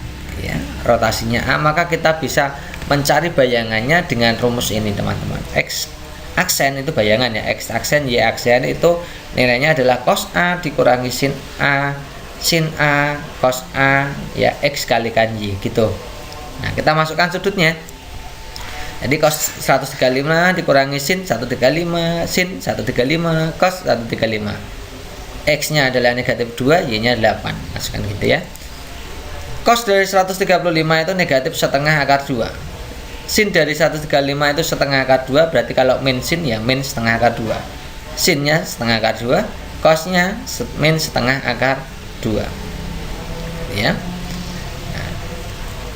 Speaker 1: ya, rotasinya A, maka kita bisa mencari bayangannya dengan rumus ini teman-teman. X aksen itu bayangan ya, X aksen, Y aksen itu nilainya adalah cos A dikurangi sin A, sin A, cos A ya, X kalikan Y gitu. Nah, kita masukkan sudutnya. Jadi cos 135 dikurangi sin 135, sin 135, cos 135. X-nya adalah negatif 2, Y-nya 8. Masukkan gitu ya. Cos dari 135 itu negatif setengah akar 2. Sin dari 135 itu setengah akar 2, berarti kalau min sin ya min setengah akar 2. Sinnya setengah akar 2, cosnya min setengah akar 2. Ya. Nah,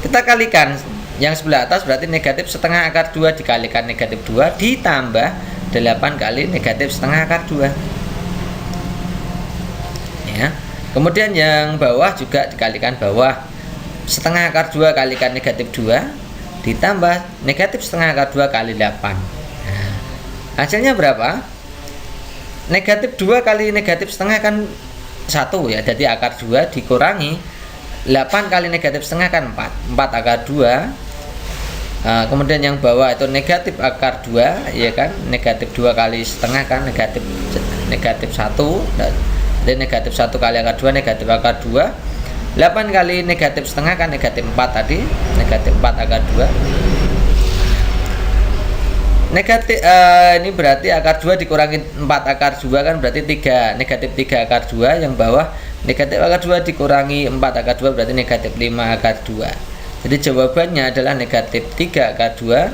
Speaker 1: kita kalikan yang sebelah atas, berarti negatif setengah akar 2 dikalikan negatif 2 ditambah 8 kali negatif setengah akar 2. Ya. Kemudian yang bawah juga dikalikan bawah, setengah akar 2 kalikan negatif 2 ditambah negatif setengah akar 2 kali 8. Nah, hasilnya berapa? Negatif 2 kali negatif setengah kan 1 ya, jadi akar 2 dikurangi 8 kali negatif setengah kan 4 akar 2. Kemudian yang bawah itu negatif akar 2 ya kan, negatif 2 kali setengah kan negatif 1, dan negatif 1 kali akar 2 negatif akar 2. 8 kali negatif setengah kan negatif 4 tadi, negatif 4 akar 2. Negatif ini berarti akar 2 dikurangi 4 akar 2 kan berarti 3, negatif 3 akar 2. Yang bawah negatif akar 2 dikurangi 4 akar 2 berarti negatif 5 akar 2. Jadi jawabannya adalah negatif 3 akar 2,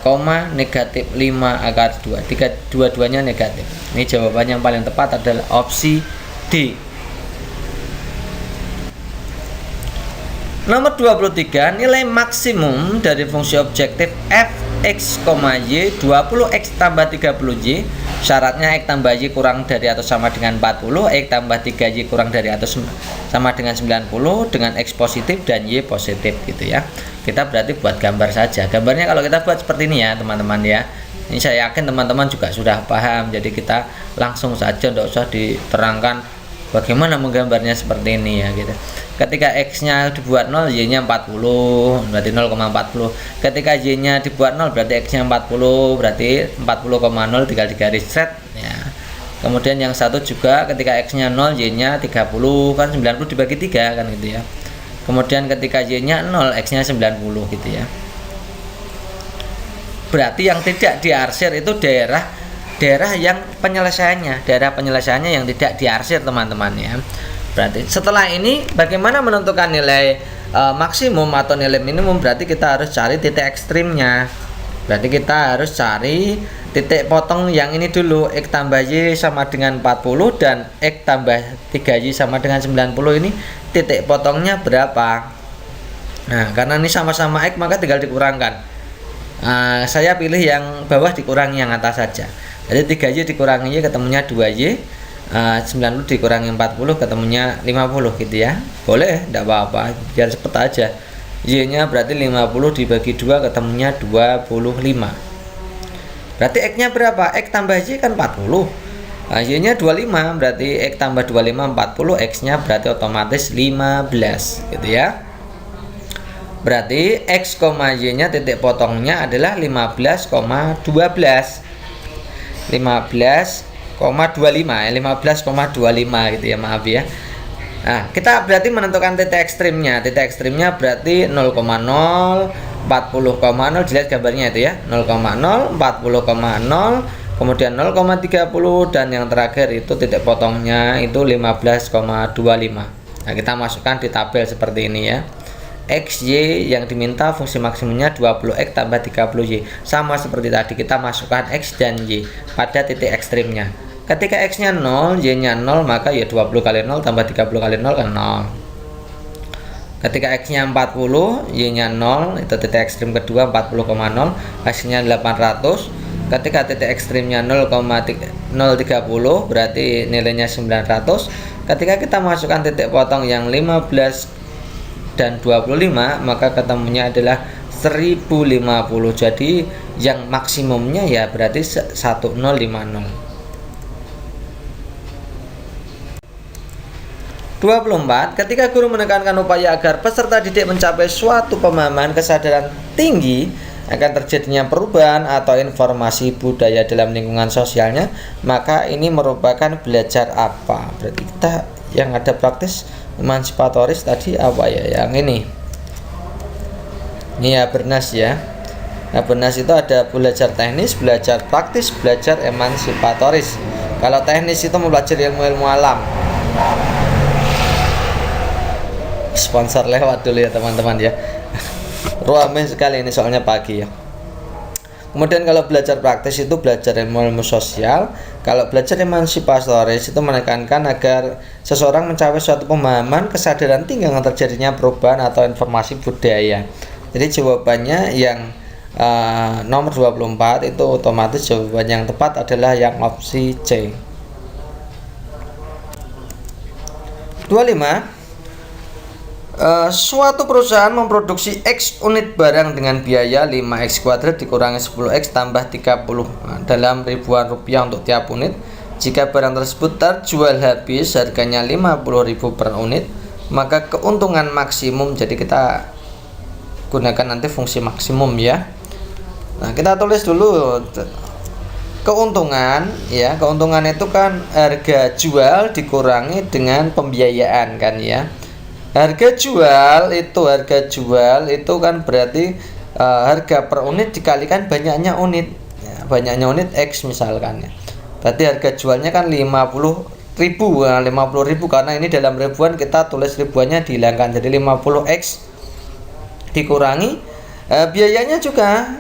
Speaker 1: koma negatif 5 akar 2. Dua-duanya negatif. Ini jawaban yang paling tepat adalah opsi D. Nomor 23, nilai maksimum dari fungsi objektif f(x, y) 20x tambah 30y. Syaratnya x tambah y kurang dari atau sama dengan 40, x tambah 3y kurang dari atau sama dengan 90 dengan x positif dan y positif gitu ya. Kita berarti buat gambar saja. Gambarnya kalau kita buat seperti ini ya teman-teman ya. Ini saya yakin teman-teman juga sudah paham. Jadi kita langsung saja, tidak usah diterangkan bagaimana menggambarnya seperti ini ya gitu. Ketika x-nya dibuat 0, y-nya 40, berarti 0,40. Ketika y-nya dibuat 0, berarti x-nya 40, berarti 40,0 tinggal digaris set ya. Kemudian yang satu juga ketika x-nya 0, y-nya 30, kan 90 dibagi 3 kan gitu ya. Kemudian ketika y-nya 0, x-nya 90 gitu ya. Berarti yang tidak diarsir itu daerah yang penyelesaiannya yang tidak diarsir teman-teman ya. Berarti setelah ini bagaimana menentukan nilai maksimum atau nilai minimum? Berarti kita harus cari titik ekstrimnya. Berarti kita harus cari titik potong yang ini dulu. X tambah Y sama dengan 40 dan X tambah 3Y sama dengan 90 ini titik potongnya berapa? Nah, karena ini sama-sama X maka tinggal dikurangkan. Saya pilih yang bawah dikurangi yang atas saja. Jadi 3Y dikurangi Y ketemunya 2Y, 90 dikurangi 40 ketemunya 50 gitu ya. Boleh, tidak apa-apa, biar cepet aja. Y nya berarti 50 dibagi 2 ketemunya 25. Berarti X nya berapa? X tambah Y kan 40. Y nya 25, berarti X tambah 25 40, X nya berarti otomatis 15 gitu ya. Berarti X, Y nya titik potongnya adalah 15,12 15,25 gitu ya, maaf ya. Nah, kita berarti menentukan titik ekstrimnya. Titik ekstrimnya berarti 0,0, 40,0, dilihat gambarnya itu ya. 0,0, 40,0, kemudian 0,30 dan yang terakhir itu titik potongnya itu 15,25. Nah, kita masukkan di tabel seperti ini ya. X, Y yang diminta fungsi maksimumnya 20X tambah 30Y. Sama seperti tadi kita masukkan X dan Y pada titik ekstrimnya. Ketika X nya 0, Y nya 0, maka ya 20 kali 0 tambah 30 kali 0 kan 0. Ketika X nya 40, Y nya 0, itu titik ekstrim kedua 40,0, hasilnya 800. Ketika titik ekstrimnya 0,030 berarti nilainya 900. Ketika kita masukkan titik potong yang 15 dan 25 maka ketemunya adalah 1050. Jadi yang maksimumnya ya berarti 1050. 24. Ketika guru menekankan upaya agar peserta didik mencapai suatu pemahaman kesadaran tinggi akan terjadinya perubahan atau informasi budaya dalam lingkungan sosialnya, maka ini merupakan belajar apa? Berarti kita yang ada praktis emansipatoris tadi apa ya? Yang ini ya Bernas ya. Nah, Bernas itu ada belajar teknis, belajar praktis, belajar emansipatoris. Kalau teknis itu mempelajari ilmu-ilmu alam. Sponsor lewat dulu ya teman-teman ya. Ruame sekali ini soalnya pagi ya. Kemudian kalau belajar praktis itu belajar ilmu sosial. Kalau belajar emansipatoris itu menekankan agar seseorang mencapai suatu pemahaman kesadaran tinggi yang terjadinya perubahan atau informasi budaya. Jadi jawabannya yang nomor 24 itu otomatis jawaban yang tepat adalah yang opsi C. 25. Suatu perusahaan memproduksi X unit barang dengan biaya 5X kuadrat dikurangi 10X tambah 30 dalam ribuan rupiah untuk tiap unit. Jika barang tersebut terjual habis harganya 50.000 per unit, maka keuntungan maksimum, jadi kita gunakan nanti fungsi maksimum ya. Nah, kita tulis dulu keuntungan ya. Keuntungan itu kan harga jual dikurangi dengan pembiayaan kan ya. Harga jual itu kan berarti harga per unit dikalikan banyaknya unit ya, banyaknya unit X misalkan ya. Berarti harga jualnya kan 50.000. Nah, 50.000 karena ini dalam ribuan kita tulis ribuannya dihilangkan, jadi 50X dikurangi biayanya juga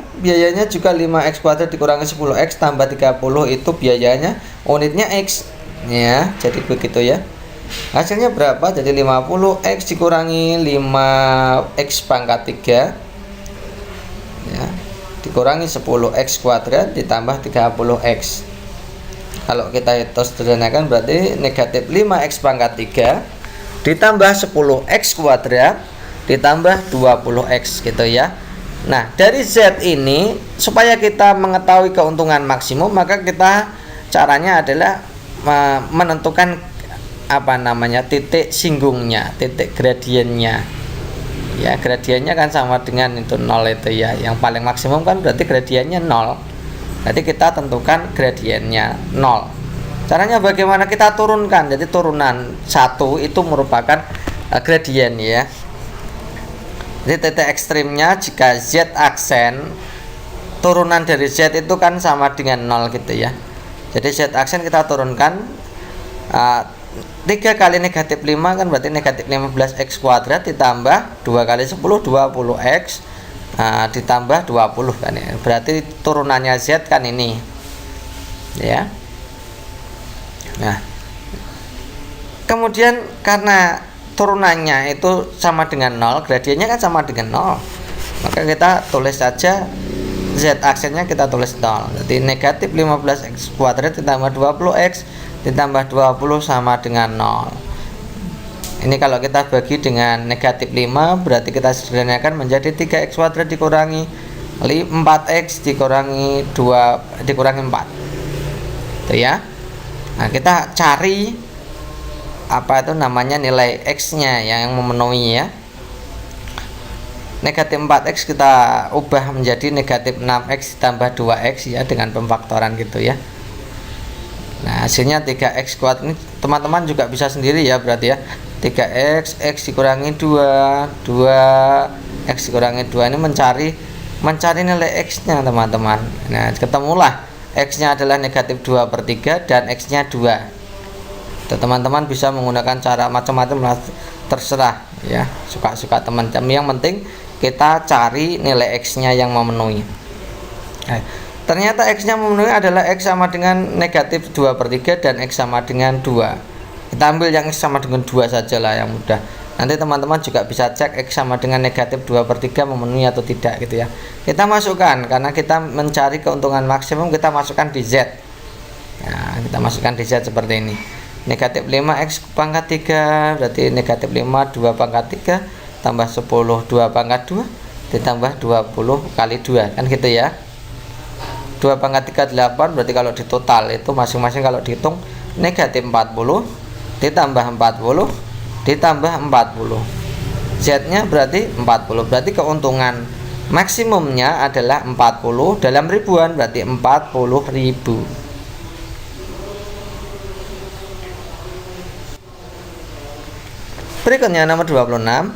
Speaker 1: 5X kuadrat dikurangi 10X tambah 30 itu biayanya unitnya X ya. Jadi begitu ya. Hasilnya berapa? Jadi 50X dikurangi 5X pangkat 3 ya, dikurangi 10X kuadrat ditambah 30X. Kalau kita itu sederhanakan berarti negatif 5X pangkat 3 ditambah 10X kuadrat ditambah 20X gitu ya. Nah, dari Z ini supaya kita mengetahui keuntungan maksimum, maka kita caranya adalah menentukan titik singgungnya, titik gradiennya ya. Gradiennya kan sama dengan itu 0 itu ya. Yang paling maksimum kan berarti gradiennya 0. Nanti kita tentukan gradiennya 0. Caranya bagaimana? Kita turunkan. Jadi turunan 1 itu merupakan gradien ya. Jadi titik ekstrimnya jika Z aksen, turunan dari Z itu kan sama dengan 0 gitu ya. Jadi Z aksen kita turunkan 3 kali negatif 5 kan berarti negatif 15X kuadrat ditambah 2 kali 10 20X ditambah 20 kan ya. Berarti turunannya Z kan ini. Ya. Nah, kemudian karena turunannya itu sama dengan 0, gradiennya kan sama dengan 0, maka kita tulis saja Z aksennya kita tulis 0. Jadi negatif 15x kuadrat ditambah 20x ditambah 20 sama dengan 0. Ini kalau kita bagi dengan negatif 5, berarti kita sederhanakan menjadi 3x kuadrat dikurangi 4x dikurangi 2 dikurangi 4. Itu ya. Nah, kita cari apa itu namanya nilai x-nya yang memenuhi ya. Negatif 4x kita ubah menjadi negatif 6x ditambah 2x ya, dengan pemfaktoran gitu ya. Nah, hasilnya 3x kuadrat. Ini teman-teman juga bisa sendiri ya, berarti ya 3x, x dikurangi 2, 2x dikurangi 2. Ini mencari nilai x-nya teman-teman. Nah, ketemulah x-nya adalah negatif 2/3 dan x-nya 2. Teman-teman bisa menggunakan cara macam-macam, terserah ya, suka-suka teman-teman. Yang penting kita cari nilai x-nya yang memenuhi. Ternyata x-nya memenuhi adalah x sama dengan negatif 2/3 dan x sama dengan 2. Kita ambil yang x sama dengan 2 saja lah, yang mudah. Nanti teman-teman juga bisa cek x sama dengan negatif 2/3 memenuhi atau tidak gitu ya. Kita masukkan, karena kita mencari keuntungan maksimum, kita masukkan di Z. Nah, kita masukkan di Z seperti ini. Negatif 5x pangkat 3 berarti negatif 5 2 pangkat 3 tambah 10 2 pangkat 2 ditambah 20 kali 2 kan gitu ya. 2 pangkat 3 8, berarti kalau di total itu masing-masing kalau dihitung negatif 40 ditambah 40 ditambah 40. Z nya berarti 40, berarti keuntungan maksimumnya adalah 40 dalam ribuan, berarti 40.000. Berikutnya nomor 26.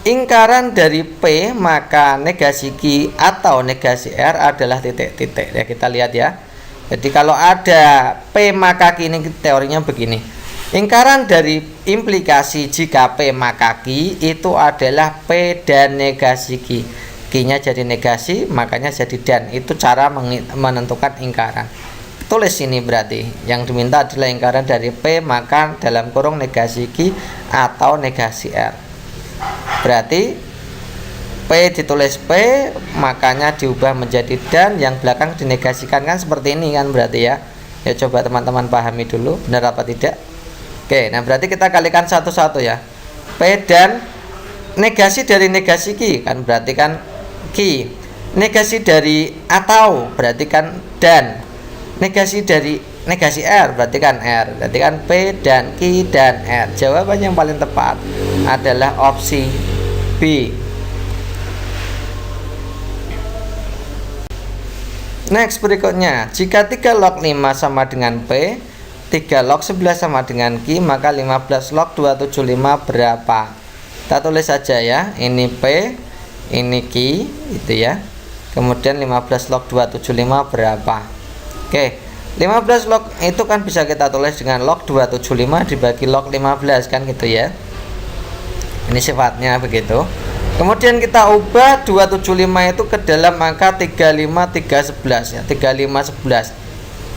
Speaker 1: Ingkaran dari P maka negasi Q atau negasi R adalah titik-titik. Ya, kita lihat ya. Jadi kalau ada P maka Q, ini teorinya begini. Ingkaran dari implikasi jika P maka Q itu adalah P dan negasi Q. Q-nya jadi negasi, makanya jadi dan. Itu cara menentukan ingkaran. Tulis ini berarti yang diminta adalah ingkaran dari P maka dalam kurung negasi Q atau negasi R. Berarti P ditulis P, makanya diubah menjadi dan, yang belakang dinegasikan kan seperti ini kan berarti ya. Ya coba teman-teman pahami dulu benar apa tidak. Oke, nah berarti kita kalikan satu-satu ya. P dan negasi dari negasi Q kan berarti kan Q. Negasi dari atau berarti kan dan. Negasi dari negasi R berarti kan R, berarti kan P dan Q dan R. Jawaban yang paling tepat adalah opsi B. Next, berikutnya, jika 3 log 5 sama dengan P, 3 log 11 sama dengan Q, maka 15 log 275 berapa? Kita tulis saja ya, ini P, ini Q itu ya. Kemudian 15 log 275 berapa? Oke, 15 log itu kan bisa kita tulis dengan log 275 dibagi log 15 kan gitu ya. Ini sifatnya begitu. Kemudian kita ubah 275 itu ke dalam angka 35311 ya, 3511.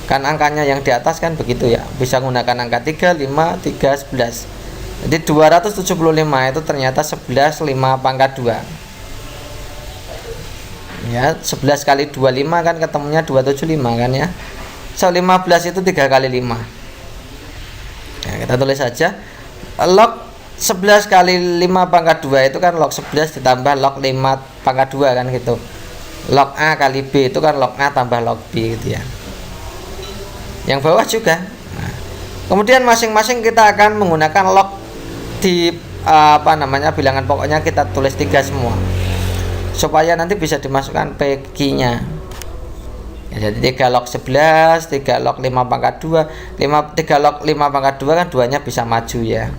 Speaker 1: Kan angkanya yang di atas kan begitu ya. Bisa menggunakan angka 35311. Jadi 275 itu ternyata 11 5 pangkat 2. Ya, 11 kali 25 kan ketemunya 275 kan ya. So 15 itu 3 kali 5. Ya, kita tulis saja log 11 kali 5 pangkat 2 itu kan log 11 ditambah log 5 pangkat 2 kan gitu. Log A kali B itu kan log A tambah log B gitu ya. Yang bawah juga. Nah, kemudian masing-masing kita akan menggunakan log di bilangan pokoknya kita tulis 3 semua. Supaya nanti bisa dimasukkan PQ-nya. Ya, jadi 3 log 11, 3 log 5 pangkat 2, 3 log 5 pangkat 2 kan 2-nya bisa maju ya.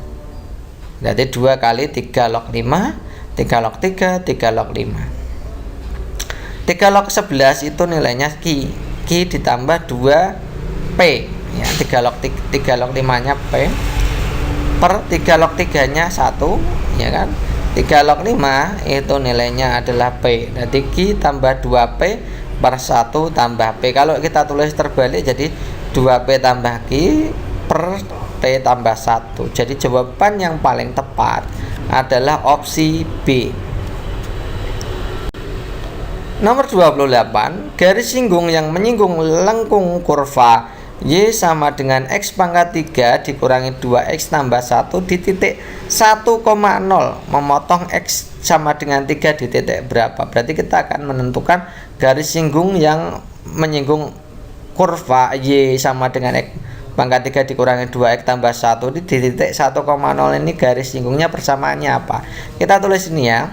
Speaker 1: Jadi 2 kali 3 log 5, 3 log 3, 3 log 5. 3 log 11 itu nilainya Q. Q ditambah 2 P. Ya, 3 log 5-nya P per 3 log 3-nya 1, ya kan? 3 log 5 itu nilainya adalah P. Jadi Q tambah 2P per 1 tambah P. Kalau kita tulis terbalik jadi 2P tambah Q per P tambah 1. Jadi jawaban yang paling tepat adalah opsi B. Nomor 28, garis singgung yang menyinggung lengkung kurva Y sama dengan X pangkat 3 dikurangi 2X tambah 1 di titik 1,0 memotong X sama dengan 3 di titik berapa. Berarti kita akan menentukan garis singgung yang menyinggung kurva Y sama dengan X pangkat 3 dikurangi 2X tambah 1 di titik 1,0 ini garis singgungnya persamaannya apa. Kita tulis ini ya.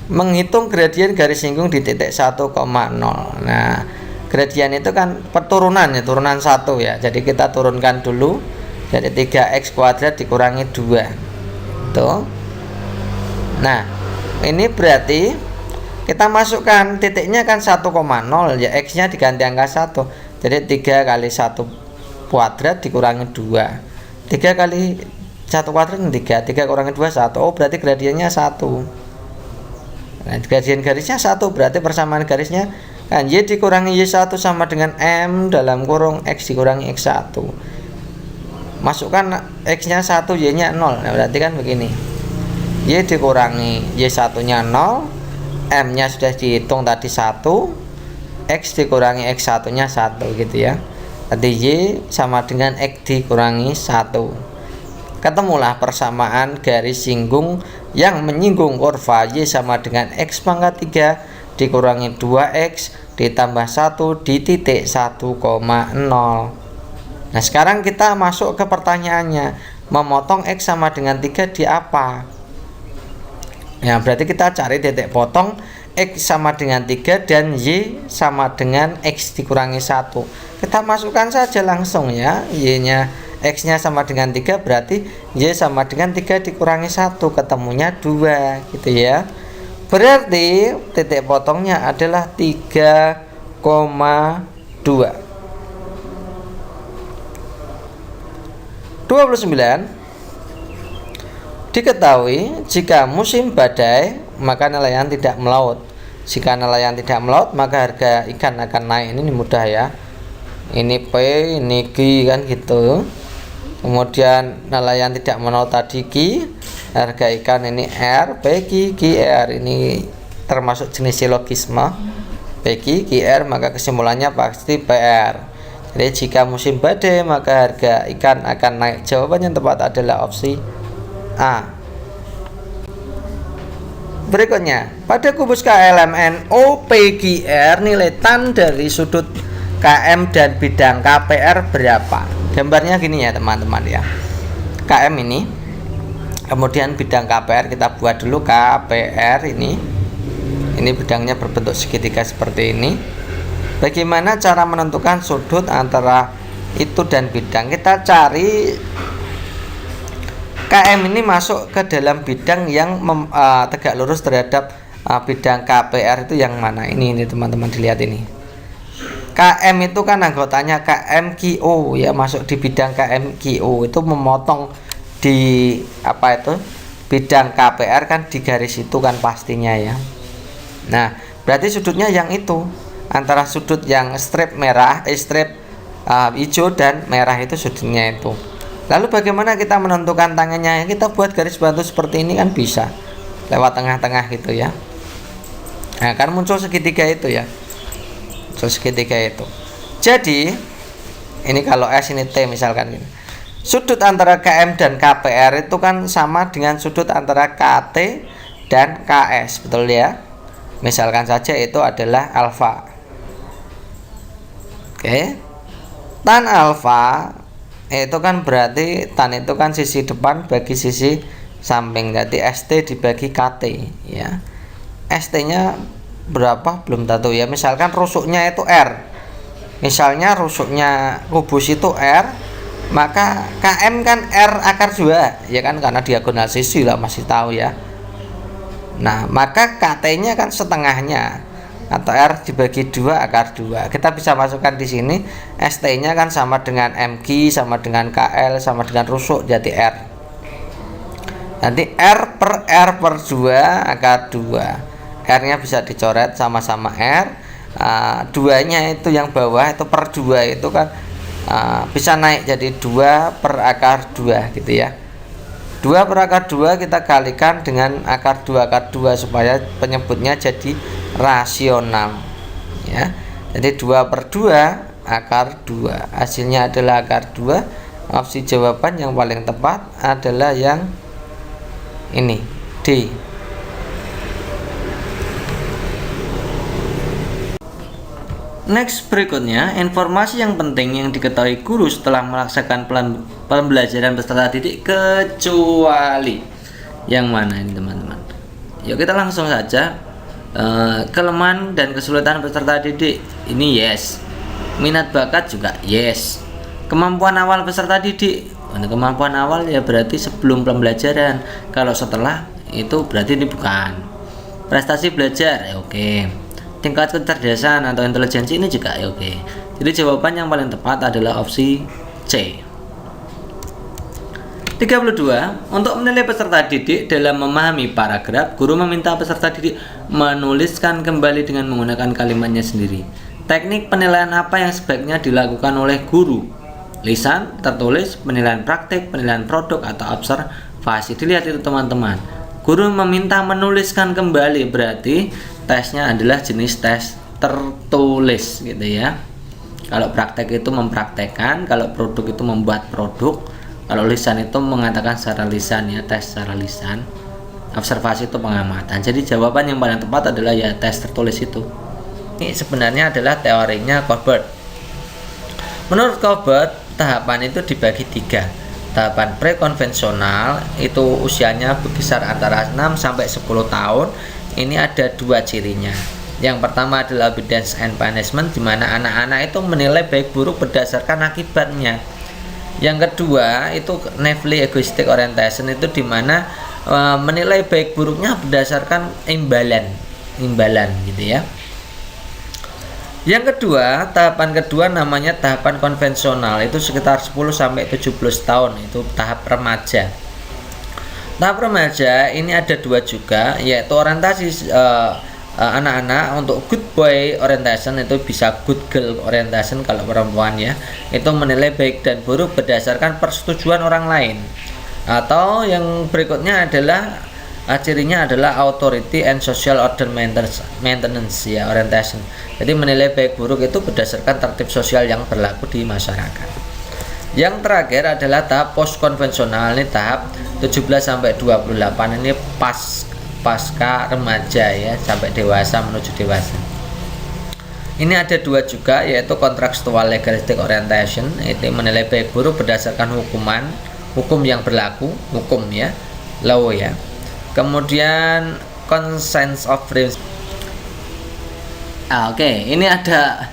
Speaker 1: Menghitung gradien garis singgung di titik 1,0. Nah, gradien itu kan turunan 1 ya. Jadi kita turunkan dulu. Jadi 3x kuadrat dikurangi 2. Tuh. Nah, ini berarti kita masukkan titiknya kan 1,0 ya, x-nya diganti angka 1. Jadi 3 kali 1 kuadrat dikurangi 2. 3 kali 1 kuadrat 3 kurangi 2 1. Oh, berarti gradiennya 1. Nah, gradien garisnya 1, berarti persamaan garisnya kan Y dikurangi Y1 sama dengan M dalam kurung X dikurangi X1. Masukkan X-nya 1, Y-nya 0. Nah, berarti kan begini. Y dikurangi Y1-nya 0, M-nya sudah dihitung tadi 1, X dikurangi X1-nya 1 gitu ya. Tadi Y sama dengan X dikurangi 1. Ketemulah persamaan garis singgung yang menyinggung kurva Y sama dengan X pangkat 3 dikurangi 2X ditambah 1 di titik 1,0. Nah, sekarang kita masuk ke pertanyaannya. Memotong X sama dengan 3 di apa? Ya, berarti kita cari titik potong X sama dengan 3 dan Y sama dengan X dikurangi 1. Kita masukkan saja langsung ya. Y-nya X-nya sama dengan 3, berarti Y sama dengan 3 dikurangi 1, ketemunya 2 gitu ya. Berarti titik potongnya adalah 3,2. Diketahui jika musim badai maka nelayan tidak melaut. Jika nelayan tidak melaut maka harga ikan akan naik. Ini mudah ya. Ini P, ini Q kan gitu. Kemudian nelayan tidak melaut tadi Q, harga ikan ini R, P, Q, R. Ini termasuk jenis silogisme P, Q, R, maka kesimpulannya pasti PR. Jadi jika musim badai maka harga ikan akan naik. Jawaban yang tepat adalah opsi A. Berikutnya, pada kubus KLMN OPQR nilai tan dari sudut KM dan bidang KPR berapa? Gambarnya gini ya teman-teman ya. KM ini, kemudian bidang KPR kita buat dulu KPR ini. Ini bidangnya berbentuk segitiga seperti ini. Bagaimana cara menentukan sudut antara itu dan bidang? Kita cari KM ini masuk ke dalam bidang yang tegak lurus terhadap bidang KPR itu yang mana? Ini teman-teman dilihat ini. KM itu kan anggotanya KMQO ya, masuk di bidang KMQO itu memotong di apa itu bidang KPR kan di garis itu kan pastinya ya. Nah, berarti sudutnya yang itu antara sudut yang strip merah, strip hijau dan merah itu sudutnya itu. Lalu bagaimana kita menentukan tangannya? Kita buat garis bantu seperti ini kan bisa lewat tengah-tengah gitu ya. Nah, kan muncul segitiga itu ya. Segitiga itu. Jadi ini kalau S ini T misalkan gini. Sudut antara KM dan KPR itu kan sama dengan sudut antara KT dan KS, betul ya? Misalkan saja itu adalah alfa. Oke. Tan alfa itu kan berarti tan itu kan sisi depan bagi sisi samping. Jadi ST dibagi KT ya. ST-nya berapa belum tentu ya. Misalkan rusuknya itu R, misalnya rusuknya kubus itu R, maka KM kan R akar 2 ya kan, karena diagonal sisi lah masih tahu ya. Nah, maka KT nya kan setengahnya atau R dibagi 2 akar 2. Kita bisa masukkan di sini ST nya kan sama dengan MQ sama dengan KL sama dengan rusuk, jadi R. Nanti R per 2 akar 2. R nya bisa dicoret sama-sama R. 2 nya itu yang bawah itu per 2 itu kan bisa naik jadi 2 per akar 2 gitu ya. 2 per akar 2 kita kalikan dengan akar 2 supaya penyebutnya jadi rasional ya. Jadi 2 per 2 akar 2, hasilnya adalah akar 2. Opsi jawaban yang paling tepat adalah yang ini, D. Next, berikutnya informasi yang penting yang diketahui guru setelah melaksanakan pembelajaran peserta didik kecuali yang mana ini teman-teman. Yuk kita langsung saja. Kelemahan dan kesulitan peserta didik ini yes, minat bakat juga yes. Kemampuan awal peserta didik, kemampuan awal ya berarti sebelum pembelajaran, kalau setelah itu berarti ini bukan. Prestasi belajar ya oke. Tingkat kecerdasan atau intelijensi ini juga ya oke. Jadi jawaban yang paling tepat adalah opsi C. 32. Untuk menilai peserta didik dalam memahami paragraf, guru meminta peserta didik menuliskan kembali dengan menggunakan kalimatnya sendiri. Teknik penilaian apa yang sebaiknya dilakukan oleh guru? Lisan, tertulis, penilaian praktik, penilaian produk, atau observasi. Dilihat itu teman-teman. Guru meminta menuliskan kembali, berarti tesnya adalah jenis tes tertulis gitu ya. Kalau praktek itu mempraktekkan, kalau produk itu membuat produk, kalau lisan itu mengatakan secara lisan ya, tes secara lisan. Observasi itu pengamatan. Jadi jawaban yang paling tepat adalah ya tes tertulis itu. Ini sebenarnya adalah teorinya Colbert. Menurut Colbert, tahapan itu dibagi 3. Tahapan prekonvensional itu usianya berkisar antara 6 sampai 10 tahun. Ini ada 2 cirinya. Yang pertama adalah obedience and punishment, di mana anak-anak itu menilai baik buruk berdasarkan akibatnya. Yang kedua itu naively egoistic orientation, itu di mana menilai baik buruknya berdasarkan imbalan gitu ya. Yang kedua, tahapan kedua namanya tahapan konvensional, itu sekitar 10 sampai 17 tahun, itu tahap remaja. Tahap remaja ini ada 2 juga, yaitu orientasi anak-anak untuk good boy orientation, itu bisa good girl orientation kalau perempuan ya. Itu menilai baik dan buruk berdasarkan persetujuan orang lain. Atau yang berikutnya adalah cirinya adalah authority and social order maintenance ya, orientation. Jadi menilai baik buruk itu berdasarkan tertib sosial yang berlaku di masyarakat. Yang terakhir adalah tahap post konvensional, ini tahap 17 sampai 28, ini pasca remaja ya, sampai dewasa menuju dewasa. Ini ada 2 juga, yaitu contractual legalistic orientation, itu menilai baik buruk berdasarkan hukum yang berlaku, hukum ya, law ya. Kemudian consent of freedom. Oke, ini ada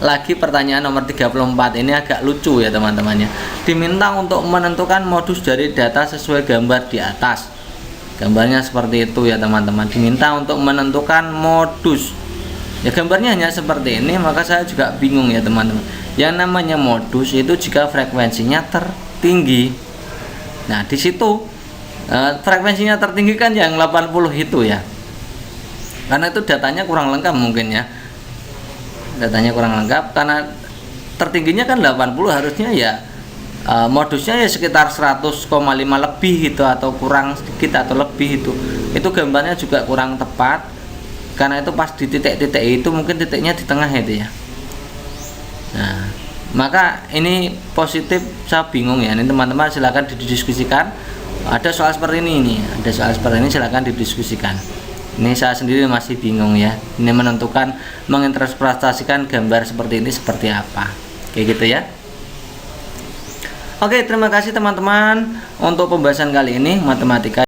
Speaker 1: lagi pertanyaan nomor 34. Ini agak lucu ya teman-teman ya. Diminta untuk menentukan modus dari data sesuai gambar di atas. Gambarnya seperti itu ya teman-teman. Diminta untuk menentukan modus. Ya gambarnya hanya seperti ini, maka saya juga bingung ya teman-teman. Yang namanya modus itu jika frekuensinya tertinggi. Nah, di situ frekuensinya tertinggi kan yang 80 itu ya. Karena itu datanya kurang lengkap mungkin ya. Datanya kurang lengkap karena tertingginya kan 80, harusnya ya modusnya ya sekitar 100,5 lebih gitu, atau kurang sedikit atau lebih itu. Itu gambarnya juga kurang tepat. Karena itu pas di titik-titik itu mungkin titiknya di tengah itu ya. Nah, maka ini positif, saya bingung ya. Ini teman-teman silakan didiskusikan. Ada soal seperti ini ada soal seperti ini, silakan didiskusikan. Ini saya sendiri masih bingung ya. Ini menentukan, menginterpretasikan gambar seperti ini seperti apa. Kayak gitu ya. Oke, terima kasih teman-teman untuk pembahasan kali ini matematika.